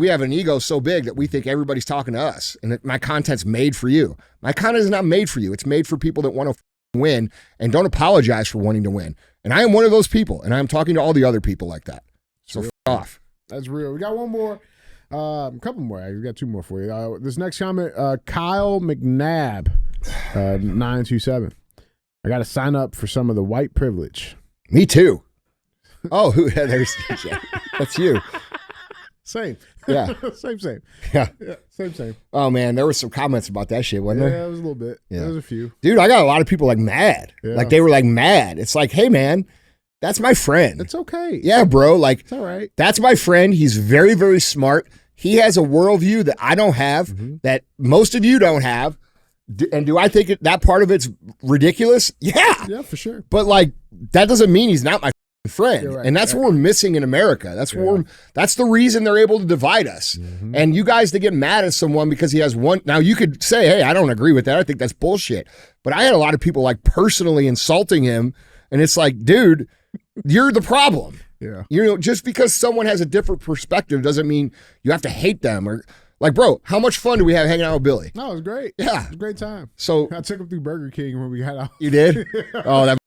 [SPEAKER 2] have an ego so big that we think everybody's talking to us and that my content's made for you? My content is not made for you. It's made for people that want to win and don't apologize for wanting to win. And I am one of those people, and I'm talking to all the other people like that. So f off.
[SPEAKER 3] That's real. We got one more. A couple more. We got two more for you. This next comment, Kyle McNabb, 927. I got to sign up for some of the white privilege.
[SPEAKER 2] Me too. Oh, there's that's you.
[SPEAKER 3] Same.
[SPEAKER 2] Yeah.
[SPEAKER 3] Same.
[SPEAKER 2] Yeah.
[SPEAKER 3] Same.
[SPEAKER 2] Oh man, there were some comments about that shit, wasn't there?
[SPEAKER 3] Yeah, it was a little bit.
[SPEAKER 2] Yeah.
[SPEAKER 3] There was a few.
[SPEAKER 2] Dude, I got a lot of people like mad.
[SPEAKER 3] Yeah.
[SPEAKER 2] Like they were like mad. It's like, hey man, that's my friend.
[SPEAKER 3] It's okay.
[SPEAKER 2] Yeah, bro. Like,
[SPEAKER 3] It's all right.
[SPEAKER 2] that's my friend. He's very, very smart. He has a worldview that I don't have, that most of you don't have. And do I think that part of it's ridiculous? Yeah.
[SPEAKER 3] Yeah, for sure.
[SPEAKER 2] But like, that doesn't mean he's not my friend.
[SPEAKER 3] You're right.
[SPEAKER 2] And that's what we're missing in America. That's that's the reason they're able to divide us. And you guys to get mad at someone because he has one. Now you could say, hey, I don't agree with that. I think that's bullshit. But I had a lot of people like personally insulting him. And it's like, dude, you're the problem.
[SPEAKER 3] Yeah.
[SPEAKER 2] You know, just because someone has a different perspective doesn't mean you have to hate them. Or like, bro, how much fun do we have hanging out with Billy?
[SPEAKER 3] No, it was great.
[SPEAKER 2] Yeah.
[SPEAKER 3] It was a great time.
[SPEAKER 2] So
[SPEAKER 3] I took him through Burger King when we had out.
[SPEAKER 2] you did? Oh, that.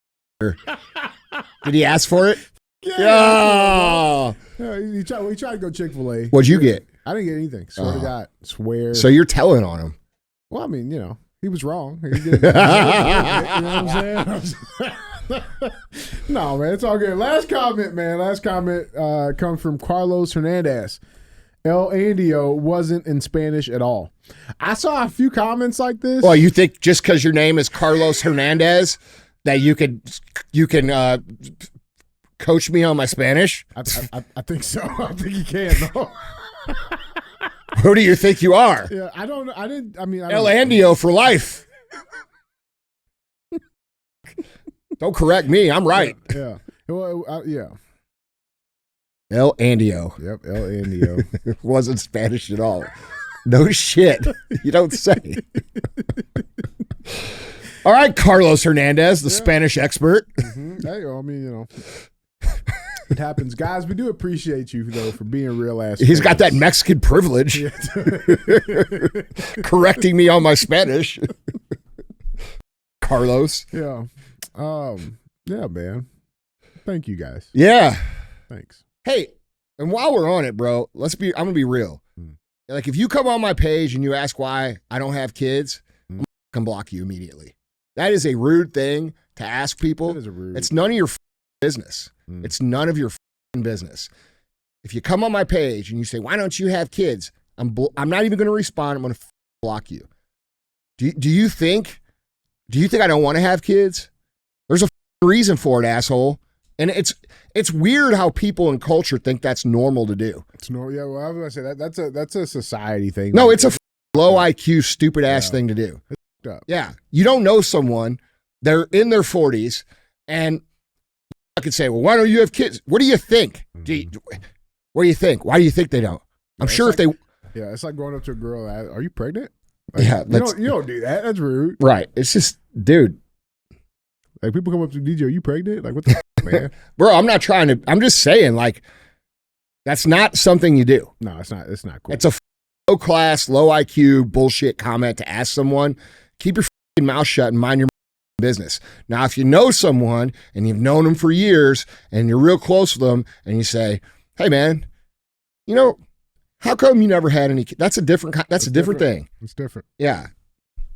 [SPEAKER 2] Did he ask for it?
[SPEAKER 3] Yeah. He tried to go Chick-fil-A.
[SPEAKER 2] What'd you get?
[SPEAKER 3] I didn't get anything. Swear to God. Swear.
[SPEAKER 2] So you're telling on him.
[SPEAKER 3] Well, I mean, you know, he was wrong. He did, you know what I'm saying? No, man, it's all good. Last comment, man. Last comment comes from Carlos Hernandez. El Andio wasn't in Spanish at all. I saw a few comments like this.
[SPEAKER 2] Well, you think just because your name is Carlos Hernandez that you can coach me on my Spanish?
[SPEAKER 3] I think so. I think you can, though.
[SPEAKER 2] Who do you think you are?
[SPEAKER 3] Yeah, I don't know. I don't
[SPEAKER 2] El Andio for life. Don't correct me. I'm right.
[SPEAKER 3] Yeah. Well, yeah.
[SPEAKER 2] El Andio.
[SPEAKER 3] Yep, El Andio.
[SPEAKER 2] Wasn't Spanish at all. No shit. You don't say. All right, Carlos Hernandez, the Spanish expert.
[SPEAKER 3] Hey, I mean, you know. It happens. Guys, we do appreciate you, though, for being real ass.
[SPEAKER 2] He's got that Mexican privilege.
[SPEAKER 3] Yeah.
[SPEAKER 2] Correcting me on my Spanish. Carlos.
[SPEAKER 3] Yeah. Yeah, man. Thank you, guys.
[SPEAKER 2] Yeah.
[SPEAKER 3] Thanks.
[SPEAKER 2] Hey, and while we're on it, bro, I'm going to be real. Like, if you come on my page and you ask why I don't have kids, I'm going to block you immediately. That is a rude thing to ask people.
[SPEAKER 3] That is a rude.
[SPEAKER 2] It's none of your business. It's none of your business. If you come on my page and you say, why don't you have kids? I'm not even going to respond. I'm going to block you. Do you think I don't want to have kids? There's a reason for it, asshole. And it's weird how people in culture think that's normal to do.
[SPEAKER 3] It's normal. Yeah, well, I was going to say that's a society thing.
[SPEAKER 2] No, it's a low IQ, stupid ass thing to do. Yeah. You don't know someone, they're in their 40s, and I could say, well, why don't you have kids? What do you think? What do you think? Why do you think they don't? I'm sure if they...
[SPEAKER 3] Yeah, it's like going up to a girl, are you pregnant? Like,
[SPEAKER 2] Yeah.
[SPEAKER 3] you don't do that. That's rude.
[SPEAKER 2] Right. It's just, dude.
[SPEAKER 3] Like, people come up to DJ, are you pregnant? Like, what the man?
[SPEAKER 2] Bro, I'm just saying, like, that's not something you do.
[SPEAKER 3] No, it's not. It's not cool.
[SPEAKER 2] It's a low class, low IQ bullshit comment to ask someone. Keep your mouth shut and mind your business. Now, if you know someone and you've known them for years and you're real close with them and you say, hey man, you know, how come you never had any kids? That's a different thing.
[SPEAKER 3] It's different.
[SPEAKER 2] Yeah.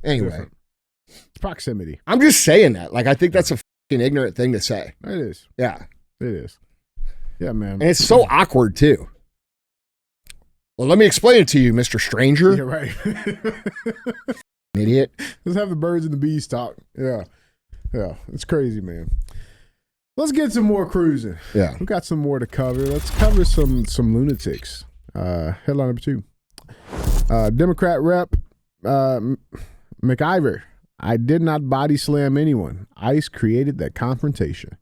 [SPEAKER 2] Anyway.
[SPEAKER 3] Different. It's proximity.
[SPEAKER 2] I'm just saying that. Like, I think that's a fucking ignorant thing to say.
[SPEAKER 3] It is.
[SPEAKER 2] Yeah.
[SPEAKER 3] It is. Yeah, man.
[SPEAKER 2] And it's so awkward too. Well, let me explain it to you, Mr. Stranger.
[SPEAKER 3] Yeah, right.
[SPEAKER 2] Idiot.
[SPEAKER 3] Let's have the birds and the bees talk. Yeah. Yeah. It's crazy, man. Let's get some more cruising.
[SPEAKER 2] Yeah.
[SPEAKER 3] We got some more to cover. Let's cover some lunatics. Headline number 2. Democrat Rep Mclver. I did not body slam anyone. ICE created that confrontation.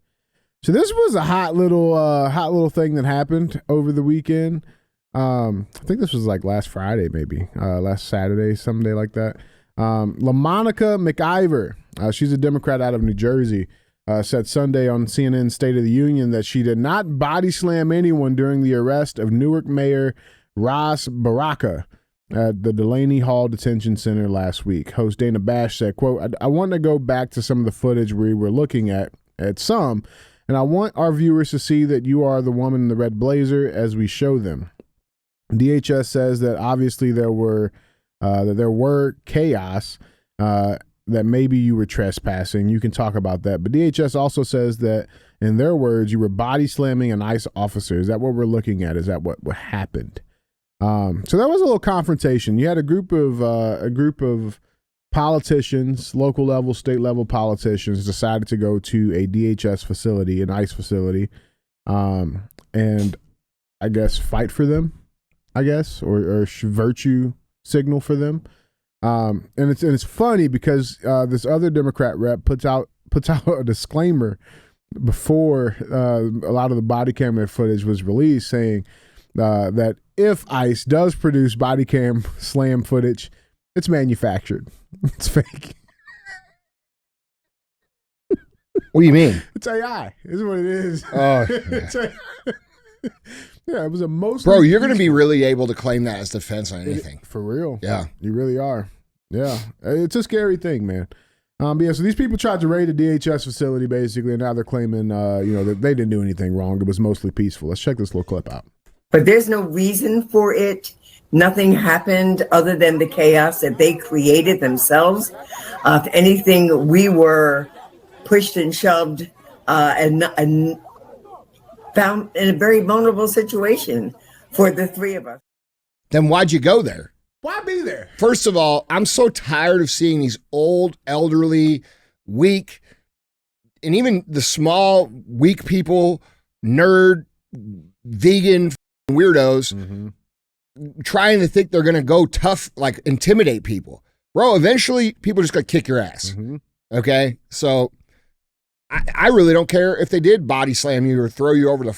[SPEAKER 3] So this was a hot little thing that happened over the weekend. I think this was like last Friday, maybe last Saturday, someday like that. LaMonica Mclver, she's a Democrat out of New Jersey, said Sunday on CNN's State of the Union that she did not body slam anyone during the arrest of Newark Mayor Ras Baraka at the Delaney Hall Detention Center last week. Host Dana Bash said, quote, I want to go back to some of the footage we were looking at some, and I want our viewers to see that you are the woman in the red blazer as we show them. DHS says that obviously there were chaos, that maybe you were trespassing. You can talk about that. But DHS also says that, in their words, you were body slamming an ICE officer. Is that what we're looking at? Is that what happened? So that was a little confrontation. You had a group of politicians, local level, state level politicians, decided to go to a DHS facility, an ICE facility, and I guess fight for them, or virtue signal for them. And it's funny because this other Democrat rep puts out a disclaimer before a lot of the body camera footage was released, saying that if ICE does produce body cam slam footage, it's manufactured. It's fake.
[SPEAKER 2] What do you mean?
[SPEAKER 3] It's AI. Is what it is.
[SPEAKER 2] Oh,
[SPEAKER 3] It's AI. Yeah, it was a mostly.
[SPEAKER 2] bro, you're going to be really able to claim that as defense on anything.
[SPEAKER 3] For real.
[SPEAKER 2] Yeah.
[SPEAKER 3] You really are. Yeah. It's a scary thing, man. But yeah, so these people tried to raid a DHS facility, basically, and now they're claiming, that they didn't do anything wrong. It was mostly peaceful. Let's check this little clip out.
[SPEAKER 5] But there's no reason for it. Nothing happened other than the chaos that they created themselves. If anything, we were pushed and shoved and found in a very vulnerable situation for the three of us.
[SPEAKER 2] Then why'd you go there?
[SPEAKER 3] Why be there?
[SPEAKER 2] First of all, I'm so tired of seeing these old, elderly, weak, and even the small, weak people, nerd, vegan weirdos trying to think they're going to go tough, like intimidate people. Bro, eventually people just going to kick your ass. Okay? So I really don't care if they did body slam you or throw you over the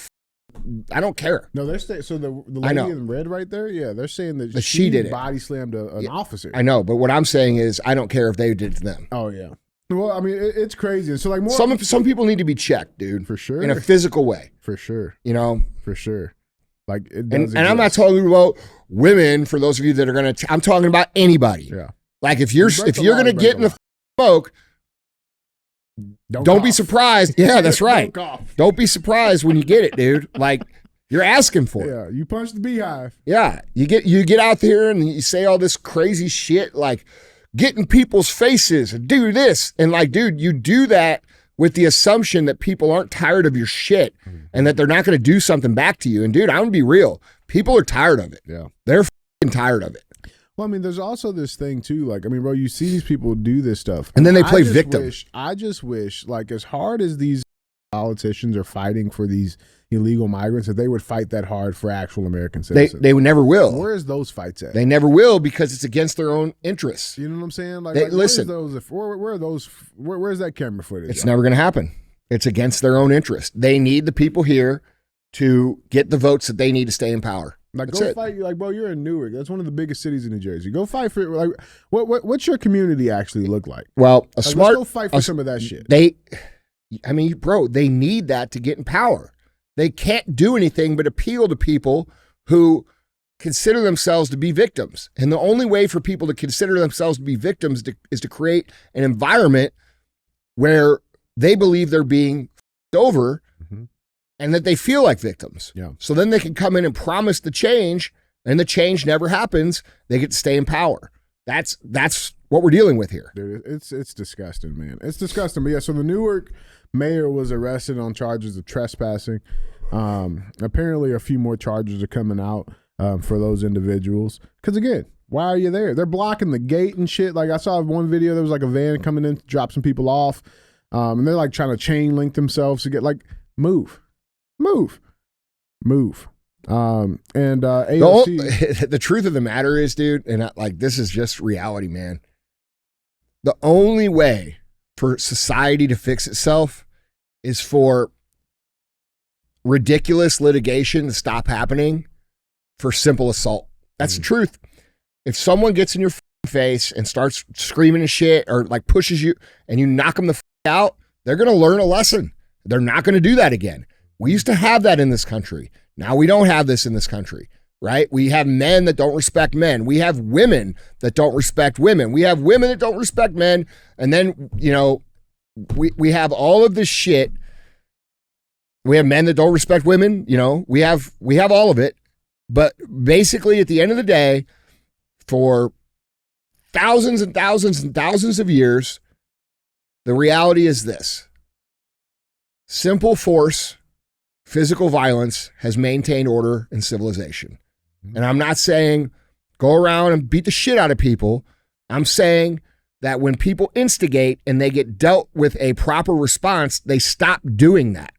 [SPEAKER 2] I don't care.
[SPEAKER 3] No, they're saying, so the lady in red right there, yeah, they're saying that
[SPEAKER 2] she did it.
[SPEAKER 3] Body slammed an officer.
[SPEAKER 2] I know, but what I'm saying is I don't care if they did it to them.
[SPEAKER 3] Oh, yeah. Well, I mean, it's crazy. So, like, more
[SPEAKER 2] some people need to be checked, dude.
[SPEAKER 3] For sure.
[SPEAKER 2] In a physical way.
[SPEAKER 3] For sure.
[SPEAKER 2] You know?
[SPEAKER 3] For sure. Like, it does
[SPEAKER 2] and I'm not talking about women, for those of you that are going to, I'm talking about anybody.
[SPEAKER 3] Yeah.
[SPEAKER 2] Like, if you're going to get in the smoke, don't be surprised. Yeah, that's right. Don't be surprised when you get it, dude. Like, you're asking for it.
[SPEAKER 3] Yeah, you punch the beehive.
[SPEAKER 2] Yeah, you get out there and you say all this crazy shit, like get in people's faces and do this. And like, dude, you do that with the assumption that people aren't tired of your shit and that they're not going to do something back to you. And dude, I'm going to be real. People are tired of it.
[SPEAKER 3] Yeah.
[SPEAKER 2] They're fucking tired of it.
[SPEAKER 3] Well, I mean, there's also this thing too. Like, I mean, bro, you see these people do this stuff.
[SPEAKER 2] And then they play victim.
[SPEAKER 3] I just wish, like, as hard as these politicians are fighting for these illegal migrants, that they would fight that hard for actual American citizens.
[SPEAKER 2] They never will.
[SPEAKER 3] Where's those fights at?
[SPEAKER 2] They never will because it's against their own interests.
[SPEAKER 3] You know what I'm saying? Like,
[SPEAKER 2] listen.
[SPEAKER 3] Where are those? Where's that camera footage?
[SPEAKER 2] It's never going to happen. It's against their own interest. They need the people here to get the votes that they need to stay in power.
[SPEAKER 3] Like, go fight. Like, bro, you're in Newark. That's one of the biggest cities in New Jersey. Go fight for it. Like, what's your community actually look like?
[SPEAKER 2] Well,
[SPEAKER 3] let's go fight for some of that shit.
[SPEAKER 2] I mean, bro, they need that to get in power. They can't do anything but appeal to people who consider themselves to be victims. And the only way for people to consider themselves to be victims is to create an environment where they believe they're being over and that they feel like victims.
[SPEAKER 3] Yeah.
[SPEAKER 2] So then they can come in and promise the change, and the change never happens. They get to stay in power. That's what we're dealing with here.
[SPEAKER 3] Dude, it's disgusting, man. It's disgusting. But yeah, so the Newark mayor was arrested on charges of trespassing. Apparently a few more charges are coming out for those individuals. Because again, why are you there? They're blocking the gate and shit. Like, I saw one video, there was like a van coming in to drop some people off. And they're like trying to chain link themselves to get, like, move. AOC,
[SPEAKER 2] the truth of the matter is, dude, and like this is just reality, man. The only way for society to fix itself is for ridiculous litigation to stop happening for simple assault. That's the truth. If someone gets in your face and starts screaming and shit or like pushes you and you knock them the out, they're going to learn a lesson. They're not going to do that again. We used to have that in this country. Now we don't have this in this country, right? We have men that don't respect men. We have women that don't respect women. We have women that don't respect men. And then, you know, we have all of this shit. We have men that don't respect women. You know, we have all of it. But basically at the end of the day, for thousands and thousands and thousands of years, the reality is this. Simple force, physical violence has maintained order and civilization. And I'm not saying go around and beat the shit out of people. I'm saying that when people instigate and they get dealt with a proper response, they stop doing that.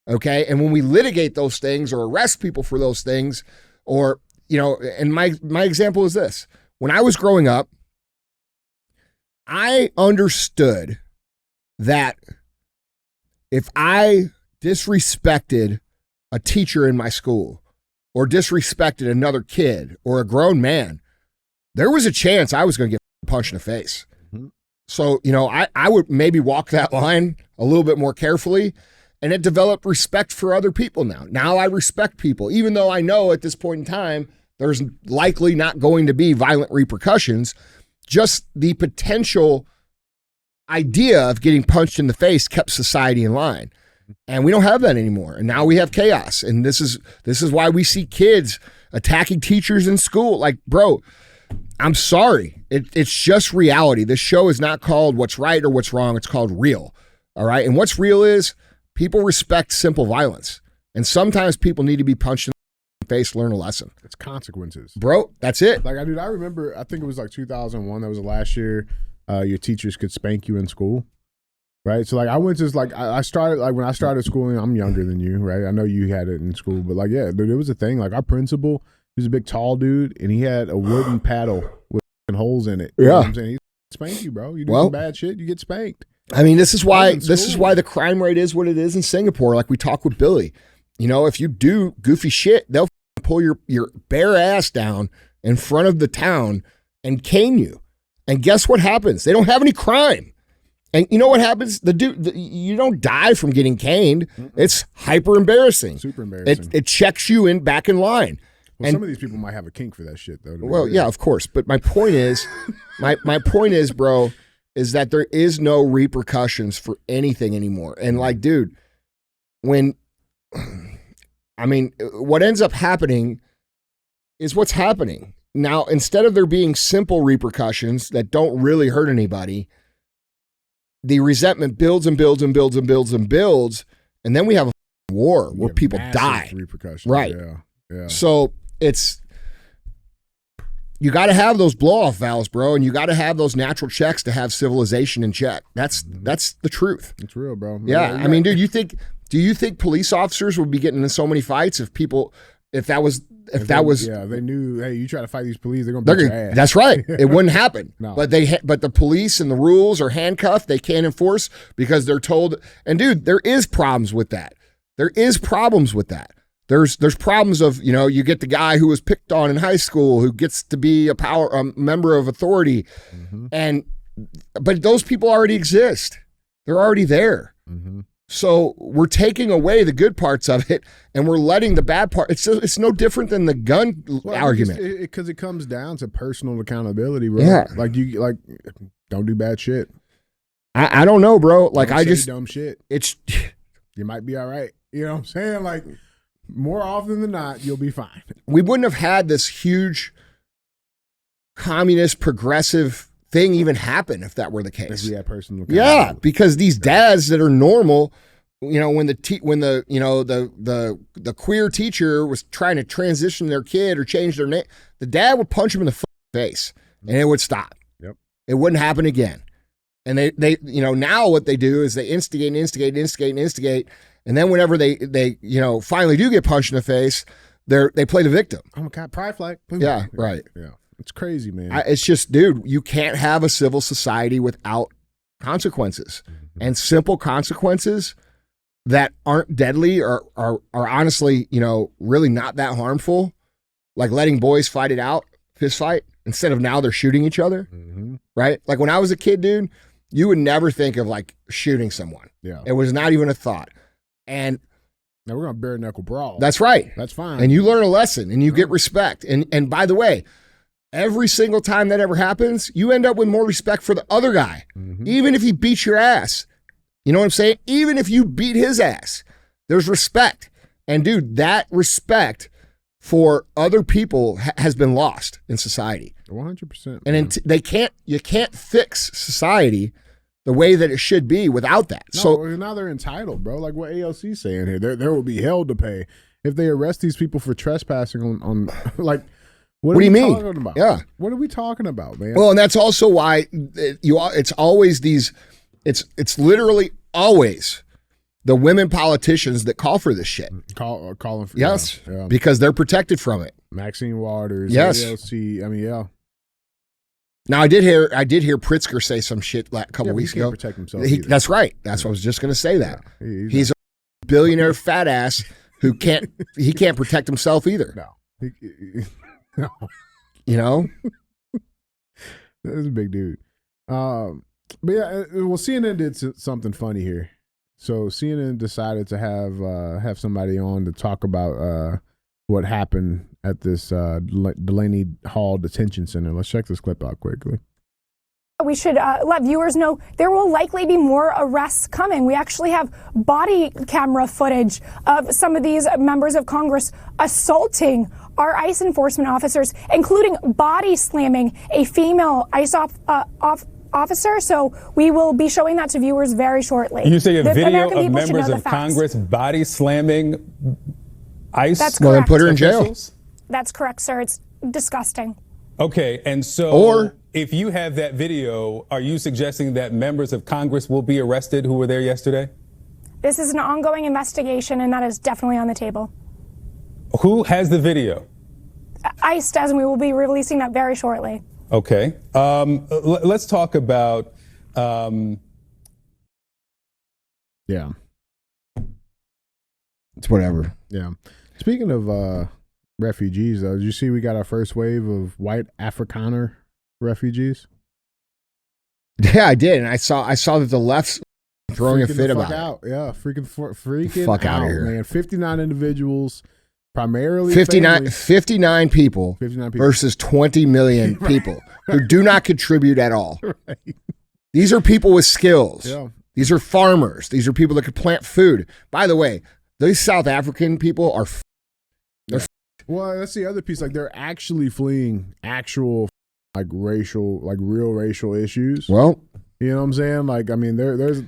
[SPEAKER 2] Okay? And when we litigate those things or arrest people for those things, or, you know, and my example is this. When I was growing up, I understood that if I disrespected a teacher in my school or disrespected another kid or a grown man, there was a chance I was going to get punched in the face. Mm-hmm. So, you know, I would maybe walk that line a little bit more carefully, and it developed respect for other people now. Now I respect people, even though I know at this point in time, there's likely not going to be violent repercussions. Just the potential idea of getting punched in the face kept society in line. And we don't have that anymore. And now we have chaos. And this is why we see kids attacking teachers in school. Like, bro, I'm sorry. It's just reality. This show is not called What's Right or What's Wrong. It's called Real. All right. And what's real is people respect simple violence. And sometimes people need to be punched in the face, learn a lesson.
[SPEAKER 3] It's consequences.
[SPEAKER 2] Bro, that's it.
[SPEAKER 3] Like, I remember, I think it was like 2001. That was the last year your teachers could spank you in school. Right. So like I went to like I started like when I started schooling, I'm younger than you, right? I know you had it in school, but like, yeah, dude, it was a thing. Like our principal, he was a big tall dude and he had a wooden paddle with holes in it. You know what I'm saying? He spank you, bro. You do some bad shit, you get spanked.
[SPEAKER 2] I mean, this is why the crime rate is what it is in Singapore. Like we talked with Billy, you know, if you do goofy shit, they'll pull your bare ass down in front of the town and cane you. And guess what happens? They don't have any crime. And you know what happens? You don't die from getting caned. It's hyper embarrassing.
[SPEAKER 3] Super embarrassing.
[SPEAKER 2] It checks you back in line.
[SPEAKER 3] Well, some of these people might have a kink for that shit, though.
[SPEAKER 2] Well, yeah, of course. But my point is, my point is, bro, is that there is no repercussions for anything anymore. And like, dude, what ends up happening is what's happening. Now, instead of there being simple repercussions that don't really hurt anybody, the resentment builds and builds and builds and builds and builds, and then we have a war where people die.
[SPEAKER 3] Repercussions,
[SPEAKER 2] right?
[SPEAKER 3] Yeah.
[SPEAKER 2] So you got to have those blow-off valves, bro, and you got to have those natural checks to have civilization in check. That's the truth.
[SPEAKER 3] It's real, bro.
[SPEAKER 2] Yeah, I mean, dude, do you think police officers would be getting in so many fights if
[SPEAKER 3] they knew, hey, you try to fight these police, they're gonna beat your ass.
[SPEAKER 2] That's right. It wouldn't happen.
[SPEAKER 3] No.
[SPEAKER 2] But the police and the rules are handcuffed. They can't enforce because they're told. And dude, there is problems with that. There's problems of, you know, you get the guy who was picked on in high school who gets to be a member of authority, but those people already exist. They're already there. Mm-hmm. So we're taking away the good parts of it, and we're letting the bad part. It's no different than the gun argument.
[SPEAKER 3] Because it comes down to personal accountability, bro.
[SPEAKER 2] Yeah.
[SPEAKER 3] Like don't do bad shit.
[SPEAKER 2] I don't know, bro. Like
[SPEAKER 3] don't say dumb shit. You might be all right. You know what I'm saying? Like more often than not, you'll be fine.
[SPEAKER 2] We wouldn't have had this huge communist progressive thing even happen if that were the case.
[SPEAKER 3] If we had personal
[SPEAKER 2] yeah, because these dads that are normal, you know, when the queer teacher was trying to transition their kid or change their name, the dad would punch him in the face and it would stop.
[SPEAKER 3] Yep.
[SPEAKER 2] It wouldn't happen again. And they you know, now what they do is they instigate. And then whenever they finally do get punched in the face, they play the victim.
[SPEAKER 3] Oh my God, pride flag. Boom.
[SPEAKER 2] Yeah, right.
[SPEAKER 3] Yeah, it's crazy, man.
[SPEAKER 2] It's just, dude, you can't have a civil society without consequences, and simple consequences that aren't deadly or are honestly, really not that harmful, like letting boys fight it out, fist fight, instead of now they're shooting each other, right? Like when I was a kid, dude, you would never think of like shooting someone.
[SPEAKER 3] Yeah.
[SPEAKER 2] It was not even a thought. And
[SPEAKER 3] now we're going to bare knuckle brawl.
[SPEAKER 2] that's right.
[SPEAKER 3] That's fine.
[SPEAKER 2] And you learn a lesson and you get respect. And by the way, every single time that ever happens, you end up with more respect for the other guy, even if he beats your ass. You know what I'm saying? Even if you beat his ass, there's respect. And dude, that respect for other people has been lost in society.
[SPEAKER 3] 100%.
[SPEAKER 2] And you can't fix society the way that it should be without that.
[SPEAKER 3] No,
[SPEAKER 2] so
[SPEAKER 3] now they're entitled, bro. Like what AOC's saying here, there will be hell to pay if they arrest these people for trespassing on like. What
[SPEAKER 2] do you mean?
[SPEAKER 3] Talking about?
[SPEAKER 2] Yeah.
[SPEAKER 3] What are we talking about, man?
[SPEAKER 2] Well, and that's also why it's always these. It's literally always the women politicians that call for this shit.
[SPEAKER 3] Calling for
[SPEAKER 2] yes,
[SPEAKER 3] yeah.
[SPEAKER 2] Because they're protected from it.
[SPEAKER 3] Maxine Waters,
[SPEAKER 2] yes.
[SPEAKER 3] AOC. I mean, yeah.
[SPEAKER 2] Now I did hear Pritzker say some shit a couple weeks ago.
[SPEAKER 3] Protect himself.
[SPEAKER 2] That's right. That's what I was just going to say. That he's a billionaire fat ass who can't protect himself either.
[SPEAKER 3] No. No. That's a big dude. But yeah, well, CNN did something funny here. So CNN decided to have somebody on to talk about what happened at this Delaney Hall Detention Center. Let's check this clip out quickly.
[SPEAKER 6] We should let viewers know there will likely be more arrests coming. We actually have body camera footage of some of these members of Congress assaulting our ICE enforcement officers, including body slamming a female ICE officer. So we will be showing that to viewers very shortly.
[SPEAKER 7] You say a video of members of Congress body slamming ICE?
[SPEAKER 6] That's correct.
[SPEAKER 2] Well, then put her in jail.
[SPEAKER 6] That's correct, sir. It's disgusting.
[SPEAKER 7] Okay, and so if you have that video, are you suggesting that members of Congress will be arrested who were there yesterday?
[SPEAKER 6] This is an ongoing investigation, and that is definitely on the table.
[SPEAKER 7] Who has the video?
[SPEAKER 6] ICE does, and we will be releasing that very shortly.
[SPEAKER 7] Okay. Let's talk about...
[SPEAKER 3] Yeah.
[SPEAKER 2] It's whatever.
[SPEAKER 3] Yeah. Speaking of refugees, though, did you see we got our first wave of white Afrikaner refugees?
[SPEAKER 2] Yeah, I did, and I saw that the left's throwing a fit about it.
[SPEAKER 3] Yeah, freaking
[SPEAKER 2] fuck out of here,
[SPEAKER 3] man. 59 individuals, primarily
[SPEAKER 2] 59 people versus 20 million people who do not contribute at all.
[SPEAKER 3] Right. These
[SPEAKER 2] are people with skills.
[SPEAKER 3] Yeah.
[SPEAKER 2] These are farmers. These are people that could plant food. By the way, these South African people are
[SPEAKER 3] well, that's the other piece. Like, they're actually fleeing actual real racial issues.
[SPEAKER 2] Well,
[SPEAKER 3] you know what I'm saying? Like, I mean, there's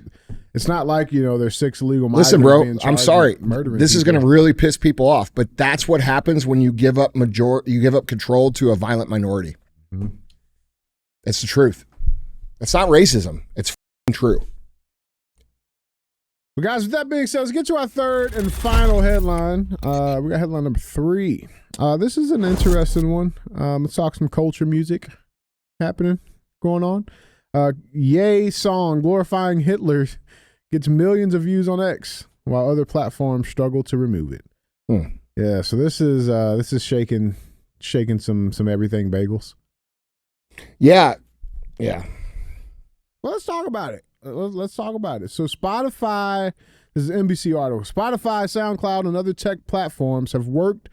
[SPEAKER 3] it's not like, there's 6 illegal migrants.
[SPEAKER 2] Listen, bro, I'm sorry. This is going to
[SPEAKER 3] people.
[SPEAKER 2] really piss people off, but that's what happens when you give up control to a violent minority.
[SPEAKER 3] Mm-hmm.
[SPEAKER 2] It's the truth. It's not racism. It's true.
[SPEAKER 3] Well, guys, with that being said, let's get to our third and final headline. We got headline number 3. This is an interesting one. Let's talk some culture music going on. Ye song glorifying Hitler gets millions of views on X, while other platforms struggle to remove it. Yeah, so this is shaking some everything bagels.
[SPEAKER 2] Yeah.
[SPEAKER 3] Well, let's talk about it. Let's talk about it. So Spotify, this is an NBC article. Spotify, SoundCloud, and other tech platforms have worked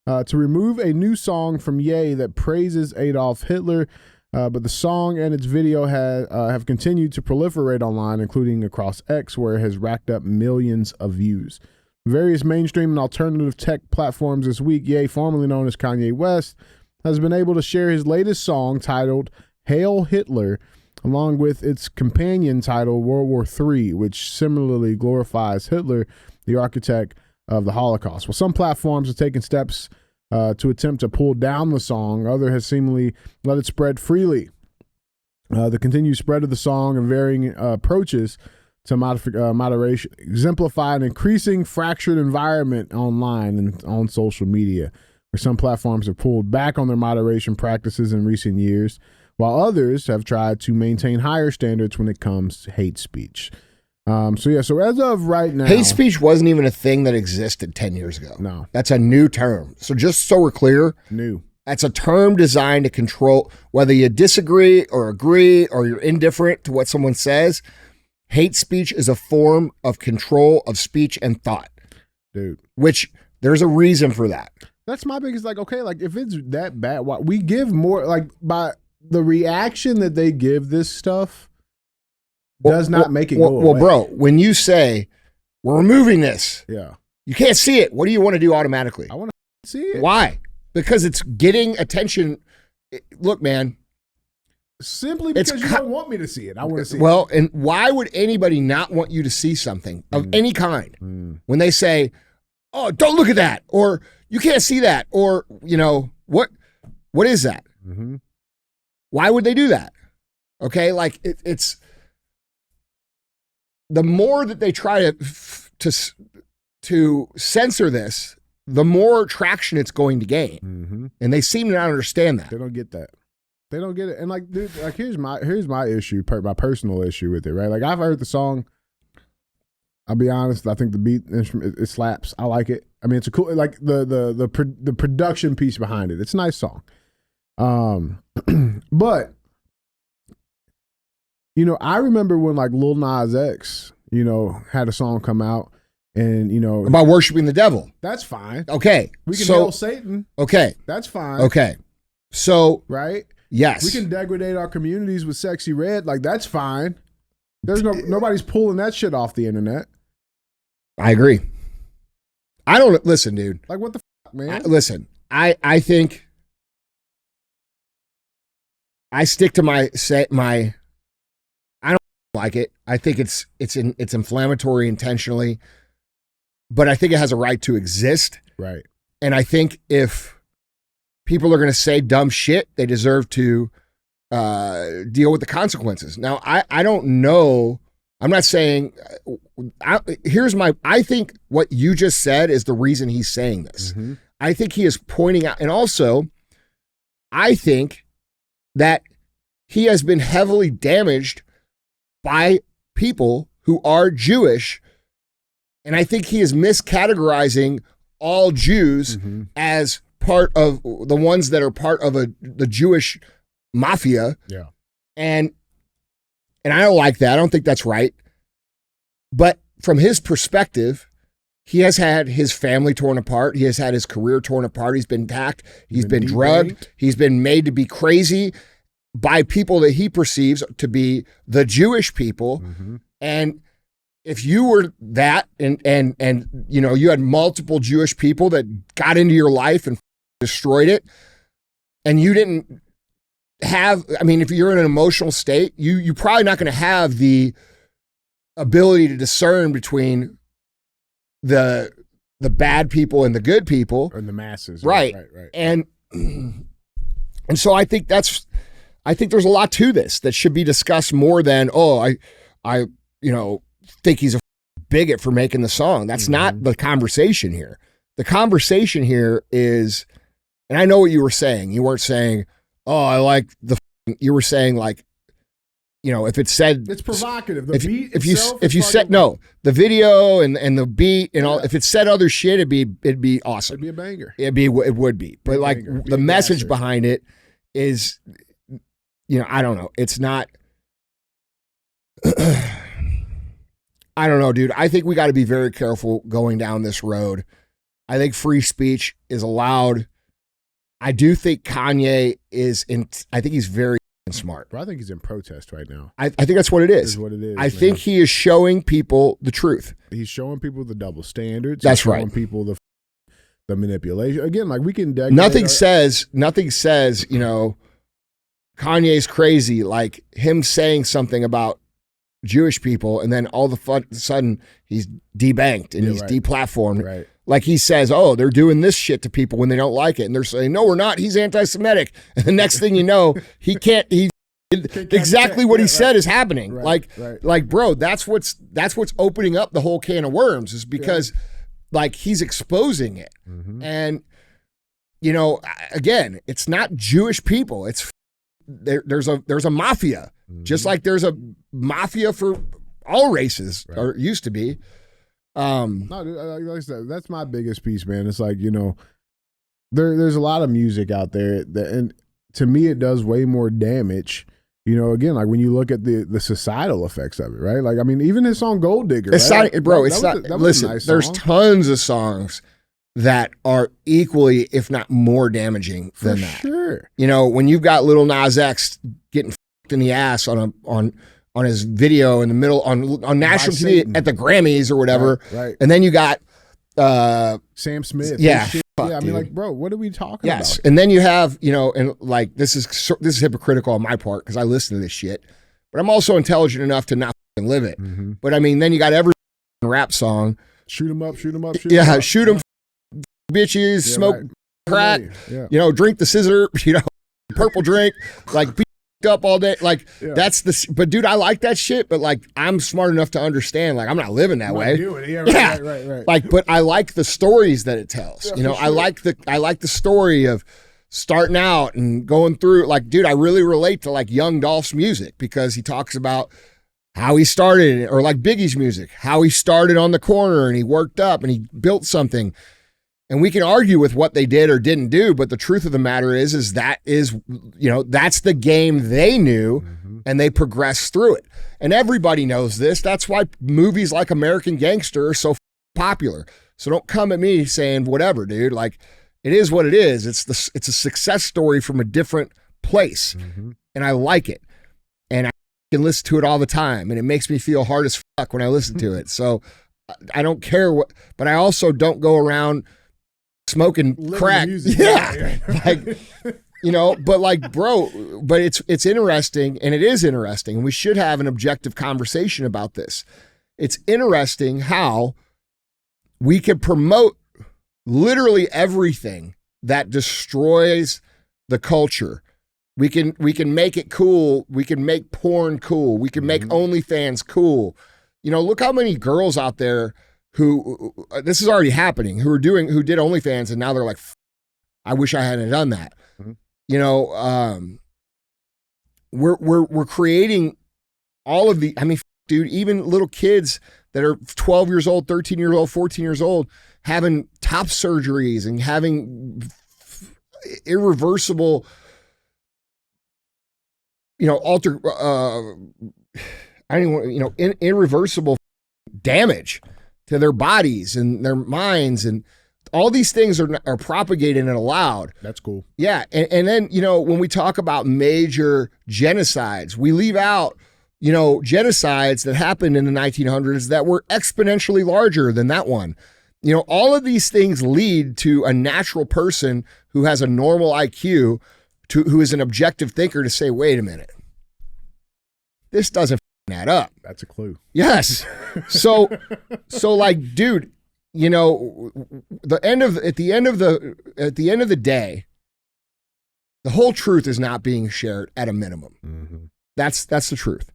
[SPEAKER 3] to remove a new song from Ye that praises Adolf Hitler, but the song and its video have continued to proliferate online, including across X, where it has racked up millions of views. Various mainstream and alternative tech platforms this week, Ye, formerly known as Kanye West, has been able to share his latest song titled Hail Hitler, along with its companion title, World War III, which similarly glorifies Hitler, the architect of the Holocaust. Well, some platforms have taken steps to attempt to pull down the song. Others have seemingly let it spread freely. The continued spread of the song and varying approaches to moderation, exemplify an increasing fractured environment online and on social media, where some platforms have pulled back on their moderation practices in recent years, while others have tried to maintain higher standards when it comes to hate speech. So as of right now,
[SPEAKER 2] hate speech wasn't even a thing that existed 10 years ago.
[SPEAKER 3] No.
[SPEAKER 2] That's a new term. So just so we're clear, that's a term designed to control whether you disagree or agree or you're indifferent to what someone says. Hate speech is a form of control of speech and thought.
[SPEAKER 3] Dude.
[SPEAKER 2] Which there's a reason for that.
[SPEAKER 3] That's my biggest, like, okay, like if it's that bad, why we give more, like by the reaction that they give this stuff does not make it go away.
[SPEAKER 2] Well, bro, when you say we're removing this,
[SPEAKER 3] yeah,
[SPEAKER 2] you can't see it. What do you want to do automatically?
[SPEAKER 3] I want to see it.
[SPEAKER 2] Why? Because it's getting attention. Look, man.
[SPEAKER 3] Simply because you don't want me to see it. I want to see it.
[SPEAKER 2] Well, and why would anybody not want you to see something of any kind when they say, oh, don't look at that, or you can't see that, or, you know, what is that?
[SPEAKER 3] Mm-hmm.
[SPEAKER 2] Why would they do that? Okay, like it's the more that they try to censor this, the more traction it's going to gain.
[SPEAKER 3] Mm-hmm.
[SPEAKER 2] And they seem to not understand that.
[SPEAKER 3] They don't get that. They don't get it. And like, dude, like here's my issue, my personal issue with it, right? Like I've heard the song. I'll be honest. I think the beat instrument it slaps. I like it. I mean, it's a cool, like the production piece behind it. It's a nice song. But you know, I remember when like Lil Nas X, you know, had a song come out and, you know,
[SPEAKER 2] about worshiping the devil.
[SPEAKER 3] That's fine.
[SPEAKER 2] Okay.
[SPEAKER 3] We can hail Satan.
[SPEAKER 2] Okay.
[SPEAKER 3] That's fine.
[SPEAKER 2] Okay. So,
[SPEAKER 3] right?
[SPEAKER 2] Yes.
[SPEAKER 3] We can degrade our communities with Sexy Red. Like, that's fine. There's nobody's pulling that shit off the internet.
[SPEAKER 2] I agree. I don't listen, dude.
[SPEAKER 3] Like, what the fuck, man?
[SPEAKER 2] Listen, I think I stick to my I don't like it. I think it's inflammatory intentionally, but I think it has a right to exist.
[SPEAKER 3] Right.
[SPEAKER 2] And I think if people are going to say dumb shit, they deserve to deal with the consequences. Now, I don't know. I'm not saying. I think what you just said is the reason he's saying this.
[SPEAKER 3] Mm-hmm.
[SPEAKER 2] I think he is pointing out, and also, I think that he has been heavily damaged by people who are Jewish, and I think he is miscategorizing all Jews as part of the ones that are part of the Jewish mafia.
[SPEAKER 3] Yeah.
[SPEAKER 2] And I don't like that. I don't think that's right. But from his perspective, he has had his family torn apart. He has had his career torn apart. He's been attacked. He's been drugged. He's been made to be crazy by people that he perceives to be the Jewish people.
[SPEAKER 3] Mm-hmm.
[SPEAKER 2] And if you were that and you know, you had multiple Jewish people that got into your life and destroyed it, and you didn't have, I mean, if you're in an emotional state, you're probably not going to have the ability to discern between the bad people and the good people.
[SPEAKER 3] Or the masses.
[SPEAKER 2] Right. And so I think there's a lot to this that should be discussed more than, I you know, think he's a bigot for making the song. That's not the conversation here. The conversation here is, and I know what you were saying. You weren't saying, I like you were saying like, you know, if it said
[SPEAKER 3] it's provocative. The beat
[SPEAKER 2] if you said no, the video and the beat and all, if it said other shit, it'd be awesome.
[SPEAKER 3] It'd be a banger.
[SPEAKER 2] It would be. But like the message behind it is, you know, I don't know. It's not. I don't know, dude. I think we got to be very careful going down this road. I think free speech is allowed. I do think Kanye I think he's very smart.
[SPEAKER 3] But I think he's in protest right now.
[SPEAKER 2] I think that's what it is.
[SPEAKER 3] That's what it is.
[SPEAKER 2] I think he is showing people the truth.
[SPEAKER 3] He's showing people the double standards.
[SPEAKER 2] That's
[SPEAKER 3] he's
[SPEAKER 2] right.
[SPEAKER 3] Showing people the manipulation. Again, like we can.
[SPEAKER 2] Nothing says, you know, Kanye's crazy, like him saying something about Jewish people, and then all of a sudden he's debanked and he's deplatformed.
[SPEAKER 3] Right.
[SPEAKER 2] Like he says, they're doing this shit to people when they don't like it. And they're saying, no, we're not. He's anti-Semitic. And the next thing you know, he exactly what he said is happening.
[SPEAKER 3] Right.
[SPEAKER 2] Like, bro, that's what's opening up the whole can of worms, is because like he's exposing it. And you know, again, it's not Jewish people. It's there's a mafia, just like there's a mafia for all races, or used to be.
[SPEAKER 3] No, like I said, that's my biggest piece, man. It's like, you know, there's a lot of music out there that, and to me, it does way more damage. You know, again, like when you look at the societal effects of it, right? Like, I mean, even his song Gold Digger,
[SPEAKER 2] it's
[SPEAKER 3] right?
[SPEAKER 2] not, bro.
[SPEAKER 3] Listen,
[SPEAKER 2] nice there's tons of songs that are equally, if not more damaging than that.
[SPEAKER 3] Sure.
[SPEAKER 2] You know, when you've got Lil Nas X getting fucked in the ass on his video in the middle on national TV at the Grammys or whatever,
[SPEAKER 3] right.
[SPEAKER 2] And then you got
[SPEAKER 3] Sam Smith,
[SPEAKER 2] yeah,
[SPEAKER 3] I mean, like, bro, what are we talking about?
[SPEAKER 2] And then you have, you know, and like this is hypocritical on my part because I listen to this shit, but I'm also intelligent enough to not live it. But I mean, then you got every rap song,
[SPEAKER 3] shoot 'em up, shoot 'em up,
[SPEAKER 2] shoot 'em, bitches, smoke crack, you know, drink the scissor, you know, purple drink, like be up all day, like that's the. But dude, I like that shit. But like, I'm smart enough to understand. Like, I'm not living that way.
[SPEAKER 3] Right.
[SPEAKER 2] Like, but I like the stories that it tells. You know, I like the story of starting out and going through. Like, dude, I really relate to like Young Dolph's music because he talks about how he started, or like Biggie's music, how he started on the corner and he worked up and he built something. And we can argue with what they did or didn't do, but the truth of the matter is that is, you know, that's the game they knew, and they progressed through it. And everybody knows this. That's why movies like American Gangster are so popular. So don't come at me saying whatever, dude. Like, it is what it is. It's a success story from a different place, and I like it. And I can listen to it all the time, and it makes me feel hard as fuck when I listen to it. So I don't care what, but I also don't go around smoking crack. Like, you know, but like, bro, but it's interesting, and it is interesting, and we should have an objective conversation about this. It's interesting how we can promote literally everything that destroys the culture. We can make it cool. We can make porn cool. We can make OnlyFans cool. You know, look how many girls out there who this is already happening, who did OnlyFans, and now they're like, I wish I hadn't done that. You know, we're creating all of the, I mean, dude, even little kids that are 12 years old, 13 years old, 14 years old, having top surgeries and having irreversible, you know, irreversible damage to their bodies and their minds, and all these things are propagated and allowed.
[SPEAKER 3] That's cool.
[SPEAKER 2] Yeah, and then, you know, when we talk about major genocides, we leave out, you know, genocides that happened in the 1900s that were exponentially larger than that one. You know, all of these things lead to a natural person who has a normal IQ, who is an objective thinker, to say, wait a minute, this doesn't add up.
[SPEAKER 3] That's a clue.
[SPEAKER 2] Yes. So like, dude, you know, at the end of the day, the whole truth is not being shared at a minimum. That's the truth.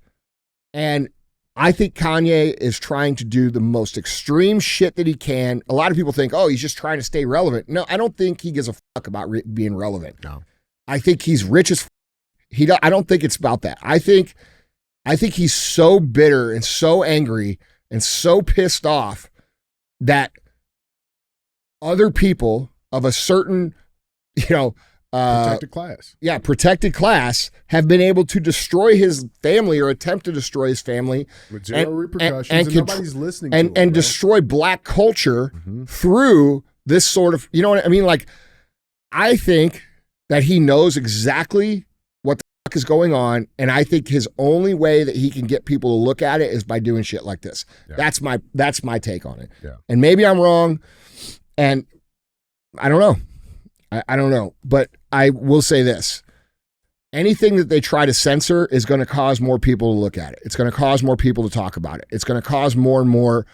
[SPEAKER 2] And I think Kanye is trying to do the most extreme shit that he can. A lot of people think, oh, he's just trying to stay relevant. No, I don't think he gives a fuck about being relevant.
[SPEAKER 3] No.
[SPEAKER 2] I think he's rich as I don't think it's about that. I think he's so bitter and so angry and so pissed off that other people of a certain, you know, protected class have been able to destroy his family or attempt to destroy his family
[SPEAKER 3] with zero repercussions, and nobody's listening to
[SPEAKER 2] and destroy black culture through this sort of, you know what I mean? Like, I think that he knows exactly what the fuck is going on, and I think his only way that he can get people to look at it is by doing shit like this. Yeah. That's my take on it. Yeah. And maybe I'm wrong, and I don't know. I don't know, but I will say this. Anything that they try to censor is going to cause more people to look at it. It's going to cause more people to talk about it. It's going to cause more and more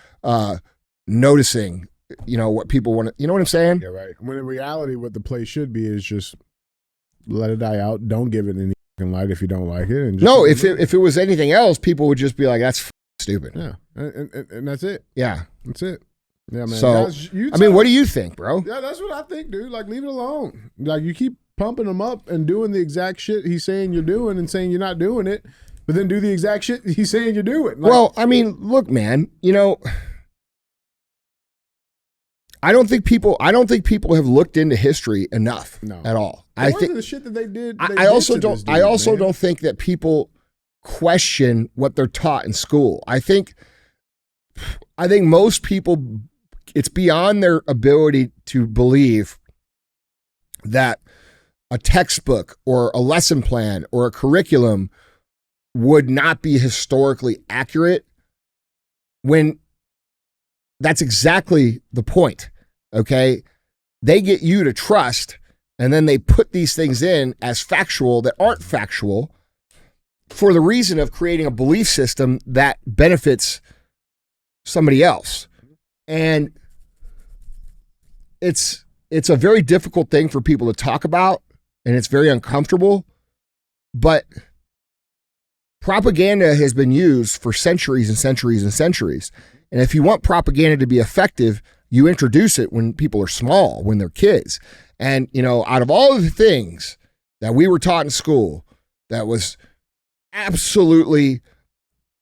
[SPEAKER 2] noticing, you know, what people want to, you know what I'm saying?
[SPEAKER 3] Yeah, right. When in reality, what the play should be is just let it die out. Don't give it any light if you don't like it. And
[SPEAKER 2] no, if it was anything else, people would just be like, that's stupid.
[SPEAKER 3] Yeah, and that's it.
[SPEAKER 2] Yeah.
[SPEAKER 3] That's it. Yeah, man.
[SPEAKER 2] So,
[SPEAKER 3] Guys,
[SPEAKER 2] I mean, what do you think, bro?
[SPEAKER 3] Yeah, that's what I think, dude. Like, leave it alone. Like, you keep pumping him up and doing the exact shit he's saying you're doing and saying you're not doing it, but then do the exact shit he's saying you're doing. Like,
[SPEAKER 2] well, I mean, look, man, you know, I don't think people have looked into history enough at all. I think
[SPEAKER 3] the shit that they did.
[SPEAKER 2] I also don't think that people question what they're taught in school. I think most people, it's beyond their ability to believe that a textbook or a lesson plan or a curriculum would not be historically accurate, when that's exactly the point. Okay. They get you to trust, and then they put these things in as factual that aren't factual for the reason of creating a belief system that benefits somebody else. And it's a very difficult thing for people to talk about, and it's very uncomfortable, but propaganda has been used for centuries and centuries and centuries. And if you want propaganda to be effective, you introduce it when people are small, when they're kids. And, you know, out of all of the things that we were taught in school that was absolutely,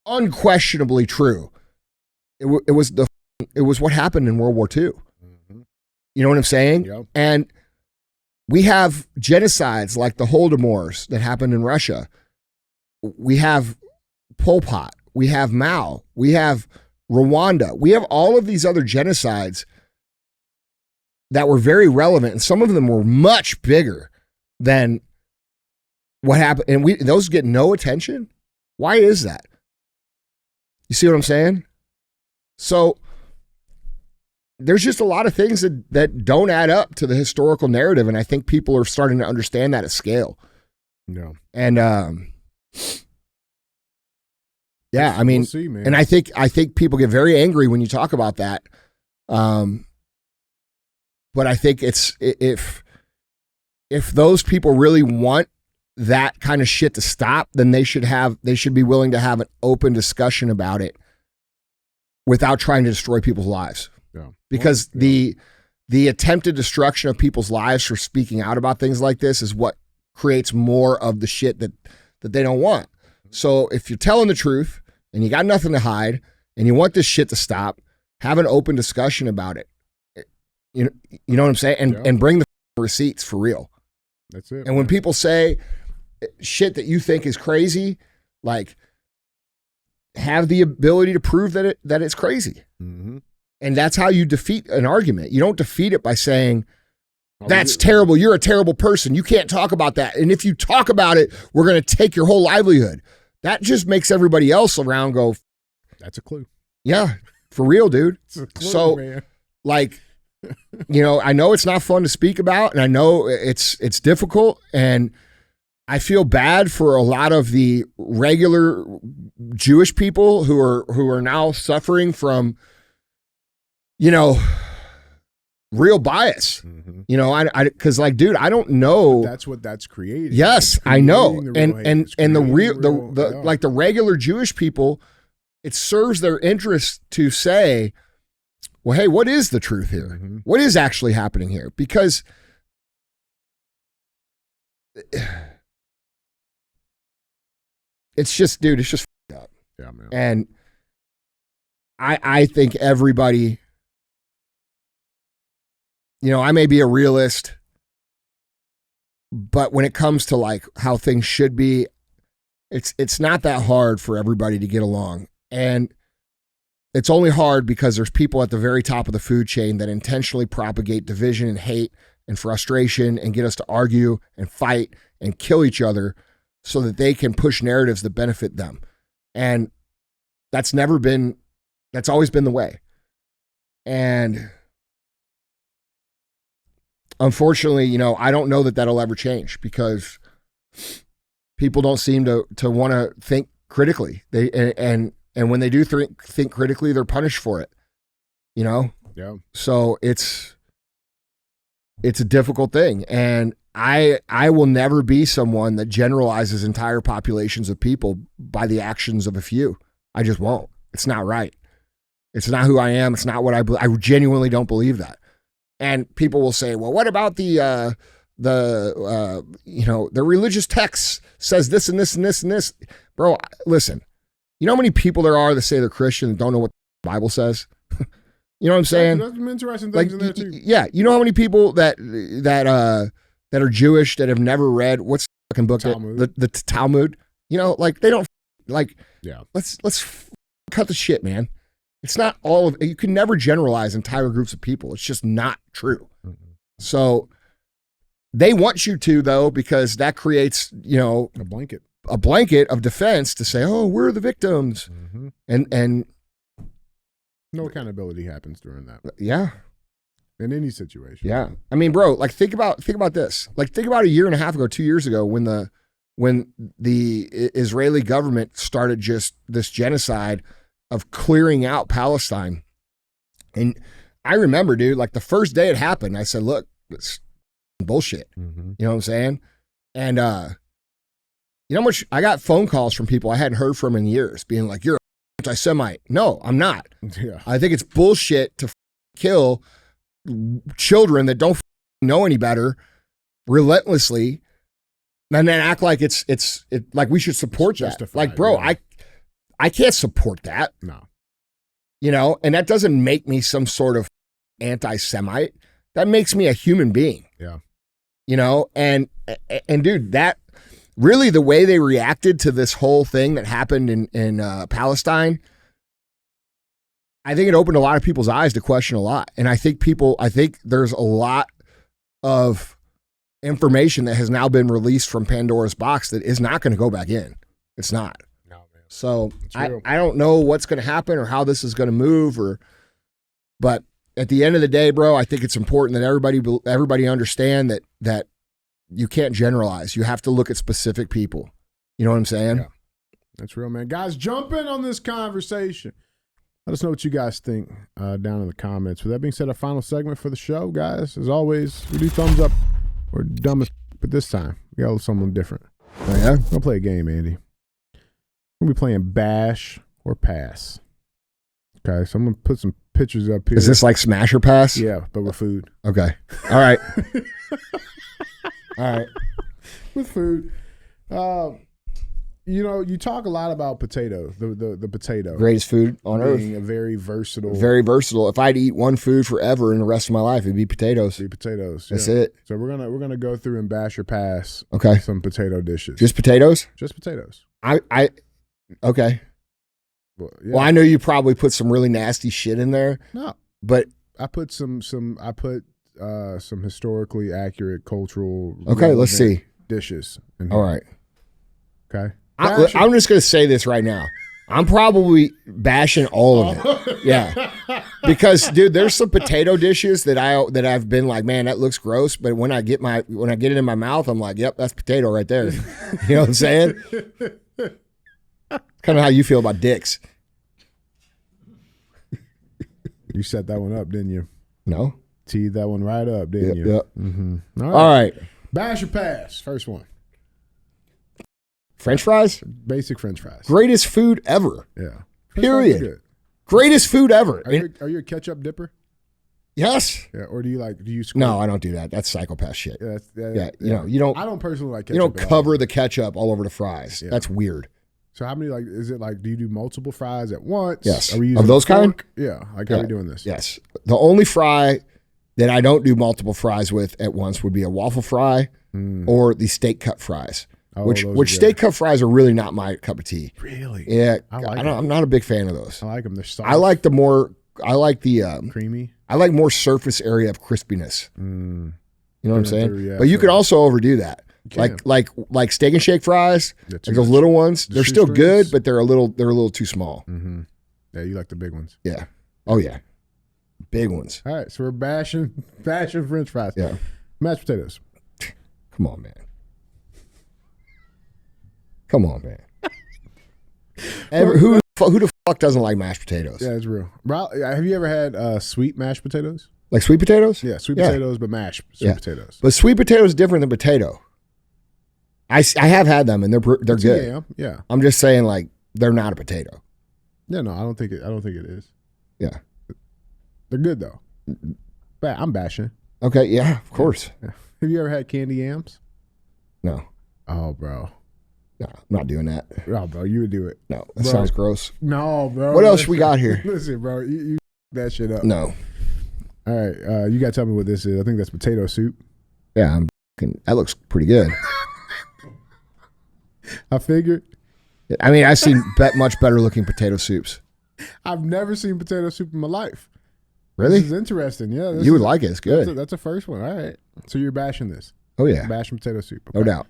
[SPEAKER 2] unquestionably true, it was what happened in World War II. Mm-hmm. You know what I'm saying?
[SPEAKER 3] Yep.
[SPEAKER 2] And we have genocides like the Holodomors that happened in Russia. We have Pol Pot. We have Mao. We have Rwanda. We have all of these other genocides that were very relevant, and some of them were much bigger than what happened. And those get no attention. Why is that? You see what I'm saying? So there's just a lot of things that don't add up to the historical narrative, and I think people are starting to understand that at scale.
[SPEAKER 3] No.
[SPEAKER 2] And yeah, I mean,
[SPEAKER 3] we'll see, man.
[SPEAKER 2] And I think people get very angry when you talk about that. But I think it's if those people really want that kind of shit to stop, then they should be willing to have an open discussion about it without trying to destroy people's lives.
[SPEAKER 3] Yeah.
[SPEAKER 2] Because the attempted destruction of people's lives for speaking out about things like this is what creates more of the shit that they don't want. So if you're telling the truth and you got nothing to hide and you want this shit to stop, have an open discussion about it. You know what I'm saying? And bring the receipts for real.
[SPEAKER 3] That's it.
[SPEAKER 2] And when people say shit that you think is crazy, like, have the ability to prove that it's crazy. Mm-hmm. And that's how you defeat an argument. You don't defeat it by saying, that's terrible. You're a terrible person. You can't talk about that. And if you talk about it, we're going to take your whole livelihood. That just makes everybody else around go,
[SPEAKER 3] that's a clue.
[SPEAKER 2] Yeah, for real, dude.
[SPEAKER 3] It's a clue,
[SPEAKER 2] so,
[SPEAKER 3] man.
[SPEAKER 2] Like, you know, I know it's not fun to speak about, and I know it's difficult, and I feel bad for a lot of the regular Jewish people who are now suffering from, you know, real biance. Mm-hmm. You know, because like, dude, I don't know.
[SPEAKER 3] But that's what that's creating.
[SPEAKER 2] Yes, I know. And the regular Jewish people, it serves their interest to say, well, hey, what is the truth here? Mm-hmm. What is actually happening here? Because it's just, dude, it's just f***ed up.
[SPEAKER 3] Yeah, man.
[SPEAKER 2] And I think everybody, you know, I may be a realist, but when it comes to like how things should be, it's not that hard for everybody to get along. And it's only hard because there's people at the very top of the food chain that intentionally propagate division and hate and frustration and get us to argue and fight and kill each other so that they can push narratives that benefit them. And that's always been the way. And unfortunately, you know, I don't know that that'll ever change because people don't seem to want to think critically. And when they do think critically, they're punished for it, you know?
[SPEAKER 3] Yeah.
[SPEAKER 2] So it's a difficult thing. And I will never be someone that generalizes entire populations of people by the actions of a few. I just won't. It's not right. It's not who I am. It's not what I believe. I genuinely don't believe that. And people will say, well, what about the religious text says this and this and this and this? Bro, listen, you know how many people there are that say they're Christian and don't know what the Bible says? You know what I'm saying?
[SPEAKER 3] There's some interesting things in there too.
[SPEAKER 2] Yeah. You know how many people that are Jewish that have never read what's the fucking book?
[SPEAKER 3] Talmud.
[SPEAKER 2] The Talmud. You know, like they don't like.
[SPEAKER 3] Yeah.
[SPEAKER 2] Let's cut the shit, man. It's not all of. You can never generalize entire groups of people. It's just not true.
[SPEAKER 3] Mm-hmm.
[SPEAKER 2] So they want you to though, because that creates
[SPEAKER 3] a blanket
[SPEAKER 2] of defense to say, oh, we're the victims,
[SPEAKER 3] mm-hmm.
[SPEAKER 2] and
[SPEAKER 3] no accountability happens during that.
[SPEAKER 2] Yeah.
[SPEAKER 3] In any situation.
[SPEAKER 2] Yeah. I mean, bro, like think about this. Like think about a year and a half ago, 2 years ago, when the Israeli government started just this genocide of clearing out Palestine. And I remember, dude, like the first day it happened, I said, look, it's bullshit.
[SPEAKER 3] Mm-hmm.
[SPEAKER 2] You know what I'm saying? And you know how much I got phone calls from people I hadn't heard from in years being like, you're anti-Semite. No, I'm not.
[SPEAKER 3] Yeah.
[SPEAKER 2] I think it's bullshit to kill children that don't know any better relentlessly and then act like it's like we should support that. Like, bro, yeah. I can't support that.
[SPEAKER 3] No.
[SPEAKER 2] And that doesn't make me some sort of anti-Semite. That makes me a human being.
[SPEAKER 3] Yeah.
[SPEAKER 2] And dude, that really the way they reacted to this whole thing that happened in Palestine, I think it opened a lot of people's eyes to question a lot. And I think there's a lot of information that has now been released from Pandora's box that is not going to go back in. It's not.
[SPEAKER 3] No, man.
[SPEAKER 2] So I don't know what's going to happen or how this is going to move but at the end of the day, bro, I think it's important that everybody understand that you can't generalize. You have to look at specific people. You know what I'm saying?
[SPEAKER 3] Yeah. That's real, man. Guys, jump in on this conversation. Let us know what you guys think down in the comments. With that being said, our final segment for the show, guys. As always, we do thumbs up or dumb as, but this time we got something different.
[SPEAKER 2] Oh yeah,
[SPEAKER 3] we're gonna play a game, Andy. We're gonna be playing bash or pass. Okay, so I'm gonna put some pictures up here.
[SPEAKER 2] Is this like smash or pass?
[SPEAKER 3] Yeah, but with food.
[SPEAKER 2] Okay. All right. All right.
[SPEAKER 3] With food. You talk a lot about potato, the potato.
[SPEAKER 2] Greatest food on earth.
[SPEAKER 3] Being a very versatile.
[SPEAKER 2] Very versatile. If I'd eat one food forever in the rest of my life, it'd be potatoes.
[SPEAKER 3] That's
[SPEAKER 2] it.
[SPEAKER 3] So we're gonna go through and bash or pass.
[SPEAKER 2] Okay.
[SPEAKER 3] Some potato dishes.
[SPEAKER 2] Just potatoes?
[SPEAKER 3] Just potatoes.
[SPEAKER 2] Okay. Well, I know you probably put some really nasty shit in there.
[SPEAKER 3] No.
[SPEAKER 2] But
[SPEAKER 3] I put some historically accurate cultural.
[SPEAKER 2] Okay, let's see.
[SPEAKER 3] Dishes.
[SPEAKER 2] All right.
[SPEAKER 3] Okay.
[SPEAKER 2] I'm just going to say this right now. I'm probably bashing all of it. Yeah. Because dude, there's some potato dishes that I've been like, man, that looks gross, but when I get it in my mouth, I'm like, yep, that's potato right there. You know what I'm saying? Kind of how you feel about dicks.
[SPEAKER 3] You set that one up, didn't you?
[SPEAKER 2] No.
[SPEAKER 3] Teed that one right up, didn't you?
[SPEAKER 2] Yep.
[SPEAKER 3] Mm-hmm.
[SPEAKER 2] All right.
[SPEAKER 3] Bash or pass? First one.
[SPEAKER 2] French fries?
[SPEAKER 3] Basic French fries.
[SPEAKER 2] Greatest food ever.
[SPEAKER 3] Yeah.
[SPEAKER 2] Period. Greatest food ever.
[SPEAKER 3] Are you a ketchup dipper?
[SPEAKER 2] Yes.
[SPEAKER 3] Yeah. Or do you squirt?
[SPEAKER 2] No, I don't do that. That's psychopath shit.
[SPEAKER 3] Yeah.
[SPEAKER 2] You don't.
[SPEAKER 3] I don't personally like ketchup.
[SPEAKER 2] You don't cover the ketchup all over the fries. Yeah. That's weird.
[SPEAKER 3] So how many is it do you do multiple fries at once?
[SPEAKER 2] Yes.
[SPEAKER 3] Are we using
[SPEAKER 2] of those kind?
[SPEAKER 3] Yeah. How are we doing this?
[SPEAKER 2] Yes. The only fry that I don't do multiple fries with at once would be a waffle fry or the steak cut fries. Which steak cut fries are really not my cup of tea.
[SPEAKER 3] Really?
[SPEAKER 2] Yeah. I'm not a big fan of those.
[SPEAKER 3] I like them. They're soft.
[SPEAKER 2] I like the
[SPEAKER 3] creamy.
[SPEAKER 2] I like more surface area of crispiness.
[SPEAKER 3] Mm.
[SPEAKER 2] You know what I'm saying? But you can also overdo that. Like Steak and Shake fries, like those little ones. They're still good, but they're a little too small.
[SPEAKER 3] Mm-hmm. Yeah, you like the big ones.
[SPEAKER 2] Yeah. Oh yeah. Big ones.
[SPEAKER 3] All right, so we're bashing French fries.
[SPEAKER 2] Yeah.
[SPEAKER 3] Mashed potatoes.
[SPEAKER 2] Come on, man. Come on, man. Who the fuck doesn't like mashed potatoes?
[SPEAKER 3] Yeah, it's real. Have you ever had sweet mashed potatoes?
[SPEAKER 2] Like sweet potatoes?
[SPEAKER 3] Yeah, sweet potatoes, but mashed sweet potatoes.
[SPEAKER 2] But sweet potato is different than potato. I have had them and they're good.
[SPEAKER 3] Yeah.
[SPEAKER 2] I'm just saying like they're not a potato.
[SPEAKER 3] Yeah, no, I don't think it is.
[SPEAKER 2] Yeah.
[SPEAKER 3] They're good though. I'm bashing.
[SPEAKER 2] Okay, yeah, of course.
[SPEAKER 3] Yeah. Have you ever had candy yams?
[SPEAKER 2] No.
[SPEAKER 3] Oh, bro.
[SPEAKER 2] No, I'm not doing that.
[SPEAKER 3] Oh, bro, you would do it.
[SPEAKER 2] No, that sounds gross.
[SPEAKER 3] No, bro.
[SPEAKER 2] What else we got here?
[SPEAKER 3] Listen, bro, you that shit up.
[SPEAKER 2] No.
[SPEAKER 3] All right, you got to tell me what this is. I think that's potato soup.
[SPEAKER 2] Yeah, that looks pretty good.
[SPEAKER 3] I figured.
[SPEAKER 2] I mean, I've seen much better looking potato soups.
[SPEAKER 3] I've never seen potato soup in my life.
[SPEAKER 2] Really?
[SPEAKER 3] This is interesting. Yeah.
[SPEAKER 2] You would like it. It's good.
[SPEAKER 3] That's a first one. All right. So you're bashing this.
[SPEAKER 2] Oh, yeah.
[SPEAKER 3] Bashing potato soup. Okay.
[SPEAKER 2] No doubt.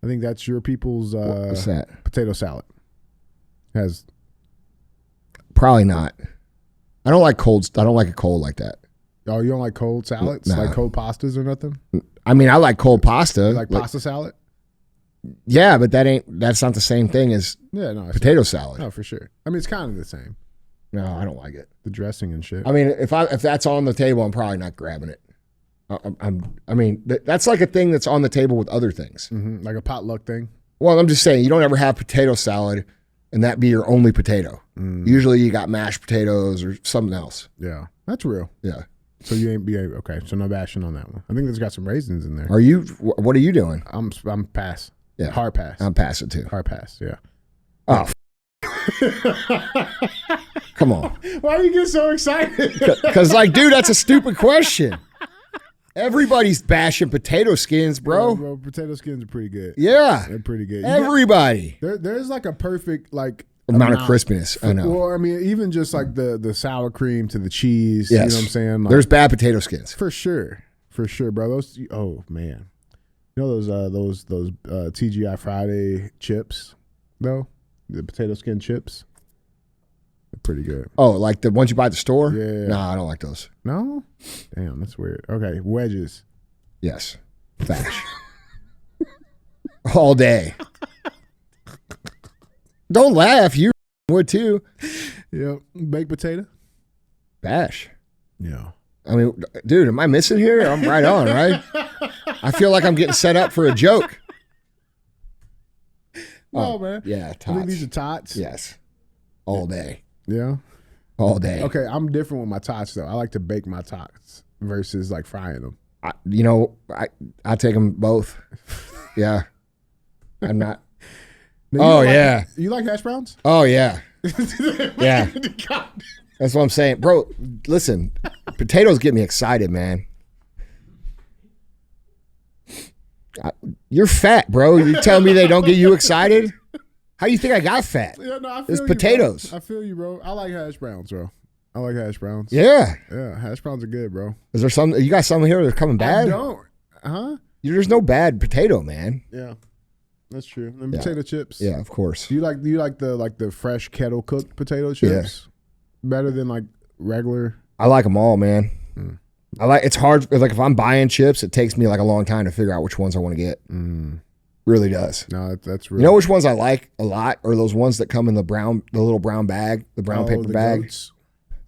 [SPEAKER 3] I think that's your people's
[SPEAKER 2] What's that?
[SPEAKER 3] Potato salad.
[SPEAKER 2] Probably not. I don't like it cold like that.
[SPEAKER 3] Oh, you don't like cold salads?
[SPEAKER 2] Nah.
[SPEAKER 3] Like cold pastas or nothing?
[SPEAKER 2] I mean, I like cold pasta.
[SPEAKER 3] You like pasta salad?
[SPEAKER 2] Yeah, but that's not the same thing as potato salad.
[SPEAKER 3] No, for sure. I mean, it's kind of the same.
[SPEAKER 2] No, I don't like it.
[SPEAKER 3] The dressing and shit.
[SPEAKER 2] I mean, if that's on the table, I'm probably not grabbing it. I mean, that's like a thing that's on the table with other things.
[SPEAKER 3] Mm-hmm. Like a potluck thing?
[SPEAKER 2] Well, I'm just saying, you don't ever have potato salad and that be your only potato. Usually you got mashed potatoes or something else.
[SPEAKER 3] Yeah, that's real.
[SPEAKER 2] Yeah.
[SPEAKER 3] So you ain't okay. So no bashing on that one. I think it's got some raisins in there.
[SPEAKER 2] Are you? What are you doing?
[SPEAKER 3] I'm pass.
[SPEAKER 2] Yeah,
[SPEAKER 3] hard pass.
[SPEAKER 2] I'm passing too.
[SPEAKER 3] Hard pass. Yeah.
[SPEAKER 2] Oh, come on.
[SPEAKER 3] Why do you get so excited?
[SPEAKER 2] Because like, dude, that's a stupid question. Everybody's bashing potato skins, bro.
[SPEAKER 3] Yeah, bro, potato skins are pretty good.
[SPEAKER 2] Yeah,
[SPEAKER 3] they're pretty good.
[SPEAKER 2] Everybody.
[SPEAKER 3] There's like a perfect like
[SPEAKER 2] amount of crispiness. I know.
[SPEAKER 3] Well, I mean, even just like the sour cream to the cheese.
[SPEAKER 2] Yes.
[SPEAKER 3] You know what I'm saying? Like,
[SPEAKER 2] there's bad potato skins
[SPEAKER 3] for sure, bro. Those. Oh man, you know those TGI Friday chips though, the potato skin chips. They're pretty good.
[SPEAKER 2] Oh, like the ones you buy at the store?
[SPEAKER 3] Yeah.
[SPEAKER 2] No, I don't like those.
[SPEAKER 3] No? Damn, that's weird. Okay, wedges.
[SPEAKER 2] Yes. Bash. All day. Don't laugh. You would too.
[SPEAKER 3] Yeah. Baked potato?
[SPEAKER 2] Bash.
[SPEAKER 3] Yeah.
[SPEAKER 2] I mean, dude, am I missing here? I'm right on, right? I feel like I'm getting set up for a joke.
[SPEAKER 3] No, man.
[SPEAKER 2] Yeah, tots.
[SPEAKER 3] I think these are tots.
[SPEAKER 2] Yes. All day.
[SPEAKER 3] Yeah.
[SPEAKER 2] All day.
[SPEAKER 3] Okay, I'm different with my tots though. I like to bake my tots versus like frying them.
[SPEAKER 2] I take them both. Yeah. I'm not.
[SPEAKER 3] Now,
[SPEAKER 2] yeah.
[SPEAKER 3] You like hash browns?
[SPEAKER 2] Oh yeah. Yeah. That's what I'm saying, bro. Listen, potatoes get me excited, man. You're fat, bro. You telling me they don't get you excited? How do you think I got fat?
[SPEAKER 3] Yeah, no, I feel
[SPEAKER 2] it's potatoes.
[SPEAKER 3] Bro. I feel you, bro. I like hash browns, bro. I like hash browns.
[SPEAKER 2] Yeah.
[SPEAKER 3] Yeah, hash browns are good, bro.
[SPEAKER 2] Is there some? You got some here that's coming bad?
[SPEAKER 3] I don't. Huh?
[SPEAKER 2] There's no bad potato, man.
[SPEAKER 3] Yeah, that's true. And potato chips.
[SPEAKER 2] Yeah, of course.
[SPEAKER 3] Do you like the fresh kettle cooked potato chips? Yeah. Better than like regular.
[SPEAKER 2] I like them all, man. It's hard. Like if I'm buying chips, it takes me like a long time to figure out which ones I want to get. Really does.
[SPEAKER 3] No, that's real.
[SPEAKER 2] You know which ones I like a lot are those ones that come in the little brown bag, the brown paper bag.
[SPEAKER 3] Goats.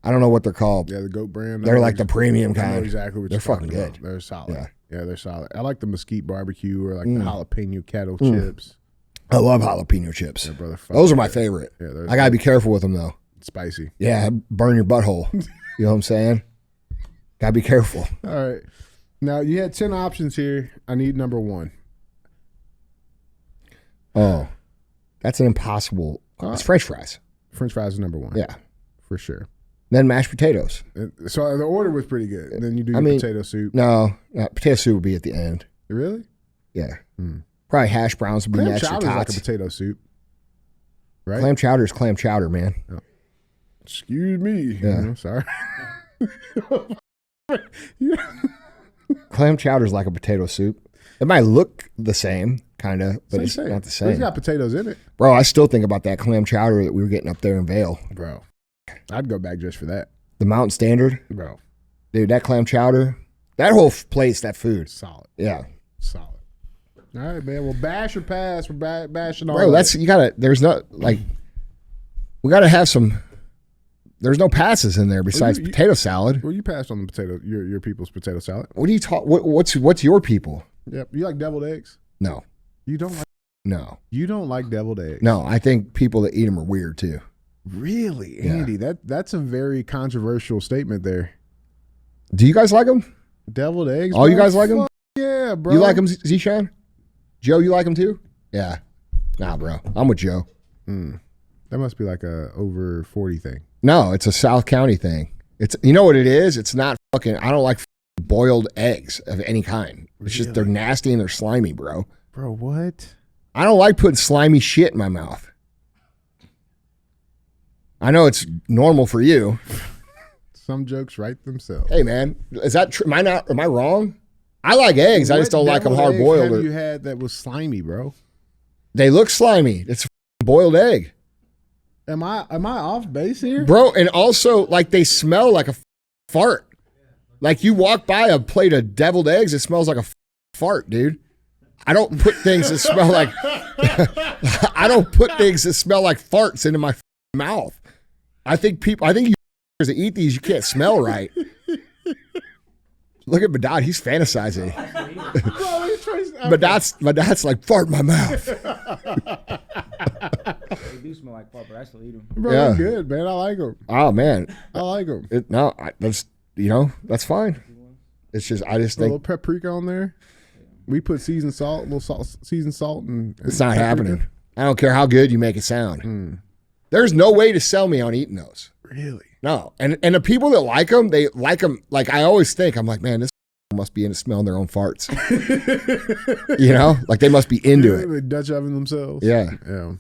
[SPEAKER 2] I don't know what they're called.
[SPEAKER 3] Yeah, the goat brand.
[SPEAKER 2] They're like the premium kind.
[SPEAKER 3] I know exactly what
[SPEAKER 2] they're fucking good.
[SPEAKER 3] They're solid.
[SPEAKER 2] Yeah,
[SPEAKER 3] they're solid. I like the mesquite barbecue or like the jalapeno kettle chips.
[SPEAKER 2] I love jalapeno chips.
[SPEAKER 3] Yeah, brother,
[SPEAKER 2] those are my favorite.
[SPEAKER 3] Yeah,
[SPEAKER 2] I gotta be careful with them though.
[SPEAKER 3] Spicy.
[SPEAKER 2] Yeah, burn your butthole. You know what I'm saying? Gotta be careful.
[SPEAKER 3] All right. Now you had 10 options here. I need number 1.
[SPEAKER 2] Oh, that's an impossible. It's French fries.
[SPEAKER 3] French fries is number 1.
[SPEAKER 2] Yeah,
[SPEAKER 3] for sure.
[SPEAKER 2] Then mashed potatoes.
[SPEAKER 3] So the order was pretty good. And then you do your potato soup.
[SPEAKER 2] No, potato soup would be at the end.
[SPEAKER 3] Really?
[SPEAKER 2] Yeah. Probably hash browns would be next to tots.
[SPEAKER 3] Clam chowder is like a potato soup, right?
[SPEAKER 2] Clam chowder is clam chowder, man.
[SPEAKER 3] Oh. Excuse me.
[SPEAKER 2] Yeah.
[SPEAKER 3] Sorry.
[SPEAKER 2] Clam chowder is like a potato soup. It might look the same, kind of, but it's not the same.
[SPEAKER 3] It's got potatoes in it.
[SPEAKER 2] Bro, I still think about that clam chowder that we were getting up there in Vail.
[SPEAKER 3] Bro, I'd go back just for that.
[SPEAKER 2] The Mountain Standard?
[SPEAKER 3] Bro.
[SPEAKER 2] Dude, that clam chowder, that whole place, that food.
[SPEAKER 3] Solid.
[SPEAKER 2] Yeah.
[SPEAKER 3] Solid. All right, man. Well, bash or pass. We're bashing all
[SPEAKER 2] Bro, you gotta, there's not, like, we gotta have some There's no passes in there besides potato salad.
[SPEAKER 3] Well, you passed on the potato. Your people's potato salad.
[SPEAKER 2] What do you talk? What's your people?
[SPEAKER 3] Yep. You like deviled eggs?
[SPEAKER 2] No.
[SPEAKER 3] You don't like?
[SPEAKER 2] No.
[SPEAKER 3] You don't like deviled eggs?
[SPEAKER 2] No. I think people that eat them are weird too.
[SPEAKER 3] Really,
[SPEAKER 2] Yeah.
[SPEAKER 3] Andy? That's a very controversial statement there.
[SPEAKER 2] Do you guys like them?
[SPEAKER 3] Deviled eggs?
[SPEAKER 2] All you guys like them?
[SPEAKER 3] Yeah, bro.
[SPEAKER 2] You like them, Zishan? Joe, you like them too? Yeah. Nah, bro. I'm with Joe.
[SPEAKER 3] That must be like a over 40 thing.
[SPEAKER 2] No, it's a South County thing. It's, you know what it is? It's not fucking, I don't like boiled eggs of any kind. It's just they're nasty and they're slimy, bro.
[SPEAKER 3] Bro, what?
[SPEAKER 2] I don't like putting slimy shit in my mouth. I know it's normal for you.
[SPEAKER 3] Some jokes write themselves.
[SPEAKER 2] Hey, man, is that true? Am I wrong? I like eggs. I just don't like them hard boiled.
[SPEAKER 3] What have you had that was slimy, bro?
[SPEAKER 2] They look slimy. It's a boiled egg.
[SPEAKER 3] Am I off base here?
[SPEAKER 2] Bro, and also, like, they smell like a fart. Like, you walk by a plate of deviled eggs, it smells like a fart, dude. I don't put things that smell like I don't put things that smell like farts into my mouth. I think you that eat these, you can't smell right. Look at Badad, he's fantasizing. But that's like fart in my mouth.
[SPEAKER 8] They do smell like fart, but I still eat them.
[SPEAKER 3] Bro,
[SPEAKER 2] Yeah.
[SPEAKER 3] they're good, man. I like them.
[SPEAKER 2] Oh man,
[SPEAKER 3] I like them.
[SPEAKER 2] That's fine. It's just I just
[SPEAKER 3] A little
[SPEAKER 2] think
[SPEAKER 3] paprika on there. We put seasoned salt, seasoned salt, and
[SPEAKER 2] it's not
[SPEAKER 3] paprika.
[SPEAKER 2] happening. I don't care how good you make it sound. There's no way to sell me on eating those.
[SPEAKER 3] Really?
[SPEAKER 2] No, and the people that like them, they like them. Like I always think, I'm like, man, this must be into smelling their own farts. You know, like they must be into it.
[SPEAKER 3] They Dutch oven themselves.
[SPEAKER 2] Yeah.
[SPEAKER 3] Yeah.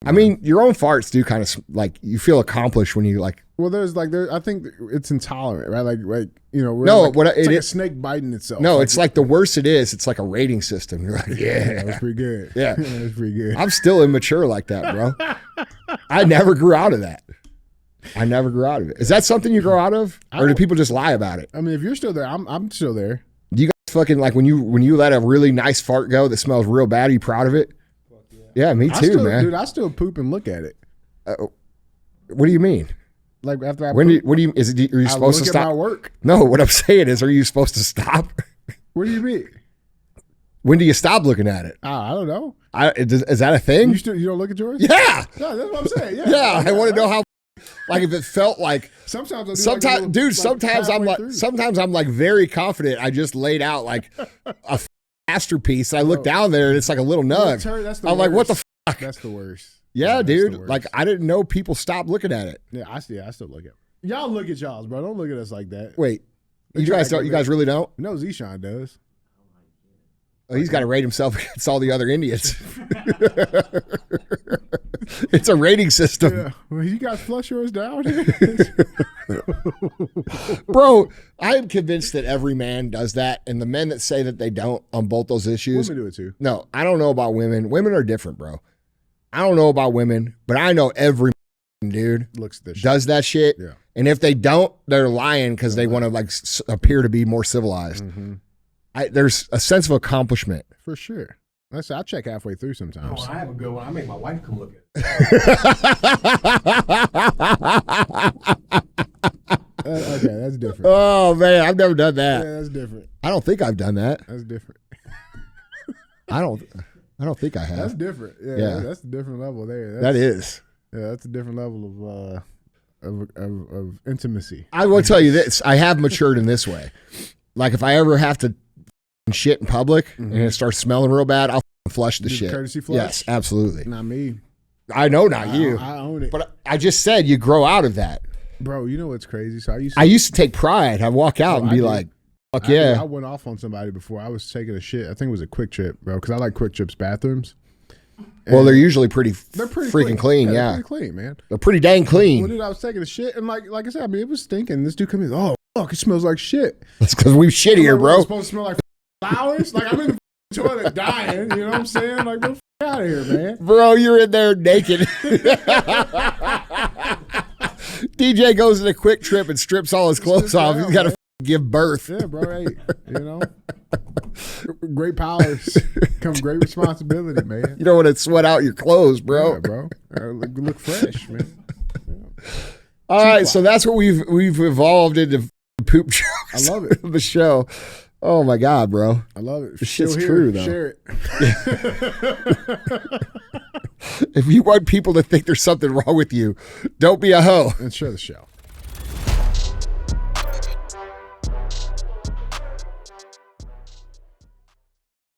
[SPEAKER 2] I mean, your own farts do kind of like you feel accomplished when you like.
[SPEAKER 3] Well, I think it's intolerant, right? Like you know,
[SPEAKER 2] No,
[SPEAKER 3] like,
[SPEAKER 2] what
[SPEAKER 3] it's
[SPEAKER 2] it
[SPEAKER 3] like a
[SPEAKER 2] is-
[SPEAKER 3] snake biting itself.
[SPEAKER 2] No, it's like the worse it is, it's like a rating system. You're like,
[SPEAKER 3] yeah,
[SPEAKER 2] yeah,
[SPEAKER 3] that's pretty good.
[SPEAKER 2] Yeah.
[SPEAKER 3] That's pretty good.
[SPEAKER 2] I'm still immature like that, bro. I never grew out of that. I never grew out of it. Is that something you grow out of, or do people just lie about it?
[SPEAKER 3] I mean, if you're still there, I'm still there.
[SPEAKER 2] Do you guys fucking like when you let a really nice fart go that smells real bad? Are you proud of it? Yeah, me too, man.
[SPEAKER 3] Dude, I still poop and look at it.
[SPEAKER 2] What do you mean?
[SPEAKER 3] Like after I
[SPEAKER 2] Are you
[SPEAKER 3] I
[SPEAKER 2] supposed to
[SPEAKER 3] look at my
[SPEAKER 2] stop?
[SPEAKER 3] work.
[SPEAKER 2] No, what I'm saying is, are you supposed to stop?
[SPEAKER 3] What do you mean?
[SPEAKER 2] When do you stop looking at it?
[SPEAKER 3] I don't know.
[SPEAKER 2] Is that a thing?
[SPEAKER 3] You don't look at yours?
[SPEAKER 2] Yeah.
[SPEAKER 3] No, that's what I'm saying. Yeah.
[SPEAKER 2] Yeah, I want to know how. Like if it felt like.
[SPEAKER 3] Sometimes I do
[SPEAKER 2] Sometimes,
[SPEAKER 3] like a little,
[SPEAKER 2] dude.
[SPEAKER 3] like
[SPEAKER 2] Sometimes I'm
[SPEAKER 3] halfway
[SPEAKER 2] like.
[SPEAKER 3] through.
[SPEAKER 2] Sometimes I'm like very confident. I just laid out like a masterpiece. And I look down there and it's like a little nug.
[SPEAKER 3] That's the
[SPEAKER 2] I'm like, what the fuck?
[SPEAKER 3] That's the worst.
[SPEAKER 2] Yeah,
[SPEAKER 3] that's
[SPEAKER 2] dude.
[SPEAKER 3] the worst.
[SPEAKER 2] Like I didn't know people stopped looking at it.
[SPEAKER 3] Yeah, I still look at it. Y'all look at y'all's, bro. Don't look at us like that.
[SPEAKER 2] Wait,
[SPEAKER 3] They
[SPEAKER 2] you
[SPEAKER 3] try
[SPEAKER 2] guys
[SPEAKER 3] to
[SPEAKER 2] don't?
[SPEAKER 3] get
[SPEAKER 2] You guys really don't?
[SPEAKER 3] No, Zishan does.
[SPEAKER 2] Oh, he's got to rate himself against all the other Indians. It's a rating system.
[SPEAKER 3] Yeah. Well, you guys flush yours down.
[SPEAKER 2] Bro, I am convinced that every man does that, and the men that say that they don't on both those issues.
[SPEAKER 3] Women do it too.
[SPEAKER 2] No, I don't know about women. Women are different, bro. I don't know about women, but I know every dude
[SPEAKER 3] Looks at this shit.
[SPEAKER 2] does that shit.
[SPEAKER 3] Yeah.
[SPEAKER 2] And if they don't, they're lying because they want to like appear to be more civilized.
[SPEAKER 3] Mm-hmm.
[SPEAKER 2] There's a sense of accomplishment.
[SPEAKER 3] For sure. I check halfway through sometimes.
[SPEAKER 9] I have a good one. I make my wife come look at it.
[SPEAKER 3] Okay, that's different.
[SPEAKER 2] Oh man, I've never done
[SPEAKER 3] Yeah,
[SPEAKER 2] that.
[SPEAKER 3] that's different.
[SPEAKER 2] I don't think I've done that.
[SPEAKER 3] That's different.
[SPEAKER 2] I don't think I have.
[SPEAKER 3] That's different. Yeah,
[SPEAKER 2] Yeah.
[SPEAKER 3] that's a different level there.
[SPEAKER 2] That is.
[SPEAKER 3] Yeah, that's a different level of intimacy.
[SPEAKER 2] I will tell you this. I have matured in this way. Like if I ever have to shit in public and it starts smelling real bad, I'll flush the
[SPEAKER 3] Do the
[SPEAKER 2] shit.
[SPEAKER 3] courtesy flush?
[SPEAKER 2] Yes, absolutely.
[SPEAKER 3] Not me.
[SPEAKER 2] I know, not you.
[SPEAKER 3] I own it.
[SPEAKER 2] But I just said you grow out of that.
[SPEAKER 3] Bro, you know what's crazy? So
[SPEAKER 2] I used to take pride. I'd walk out and
[SPEAKER 3] I
[SPEAKER 2] be
[SPEAKER 3] do.
[SPEAKER 2] like, fuck
[SPEAKER 3] I
[SPEAKER 2] yeah.
[SPEAKER 3] went off on somebody before. I was taking a shit. I think it was a Quick Trip, bro, because I like Quick Trip's bathrooms.
[SPEAKER 2] Well, they're usually pretty,
[SPEAKER 3] They're pretty
[SPEAKER 2] freaking clean.
[SPEAKER 3] They're
[SPEAKER 2] Yeah.
[SPEAKER 3] pretty clean, man.
[SPEAKER 2] They're pretty dang
[SPEAKER 3] Well,
[SPEAKER 2] clean.
[SPEAKER 3] dude, I was taking a shit, and like I said, I mean, it was stinking. This dude comes in, oh, fuck, it smells like shit.
[SPEAKER 2] That's because we shit here,
[SPEAKER 3] I'm like, what,
[SPEAKER 2] bro.
[SPEAKER 3] it's supposed to smell like flowers? Like, I'm in the toilet dying, you know what I'm saying? Like, get the out of here, man.
[SPEAKER 2] Bro, you're in there naked. DJ goes in a Quick Trip and strips all his clothes
[SPEAKER 3] Strips
[SPEAKER 2] off.
[SPEAKER 3] down,
[SPEAKER 2] He's got to
[SPEAKER 3] man.
[SPEAKER 2] give birth.
[SPEAKER 3] Yeah, bro, hey, you know? Great powers come great responsibility, man.
[SPEAKER 2] You don't want to sweat out your clothes, bro.
[SPEAKER 3] Yeah, bro. Look fresh, man.
[SPEAKER 2] All right, so that's what we've evolved into poop jokes.
[SPEAKER 3] I love it.
[SPEAKER 2] The show. Oh my God, bro.
[SPEAKER 3] I love it.
[SPEAKER 2] This shit's
[SPEAKER 3] Still
[SPEAKER 2] true,
[SPEAKER 3] here.
[SPEAKER 2] though.
[SPEAKER 3] Share it.
[SPEAKER 2] If you want people to think there's something wrong with you, don't be a hoe.
[SPEAKER 3] And share the show.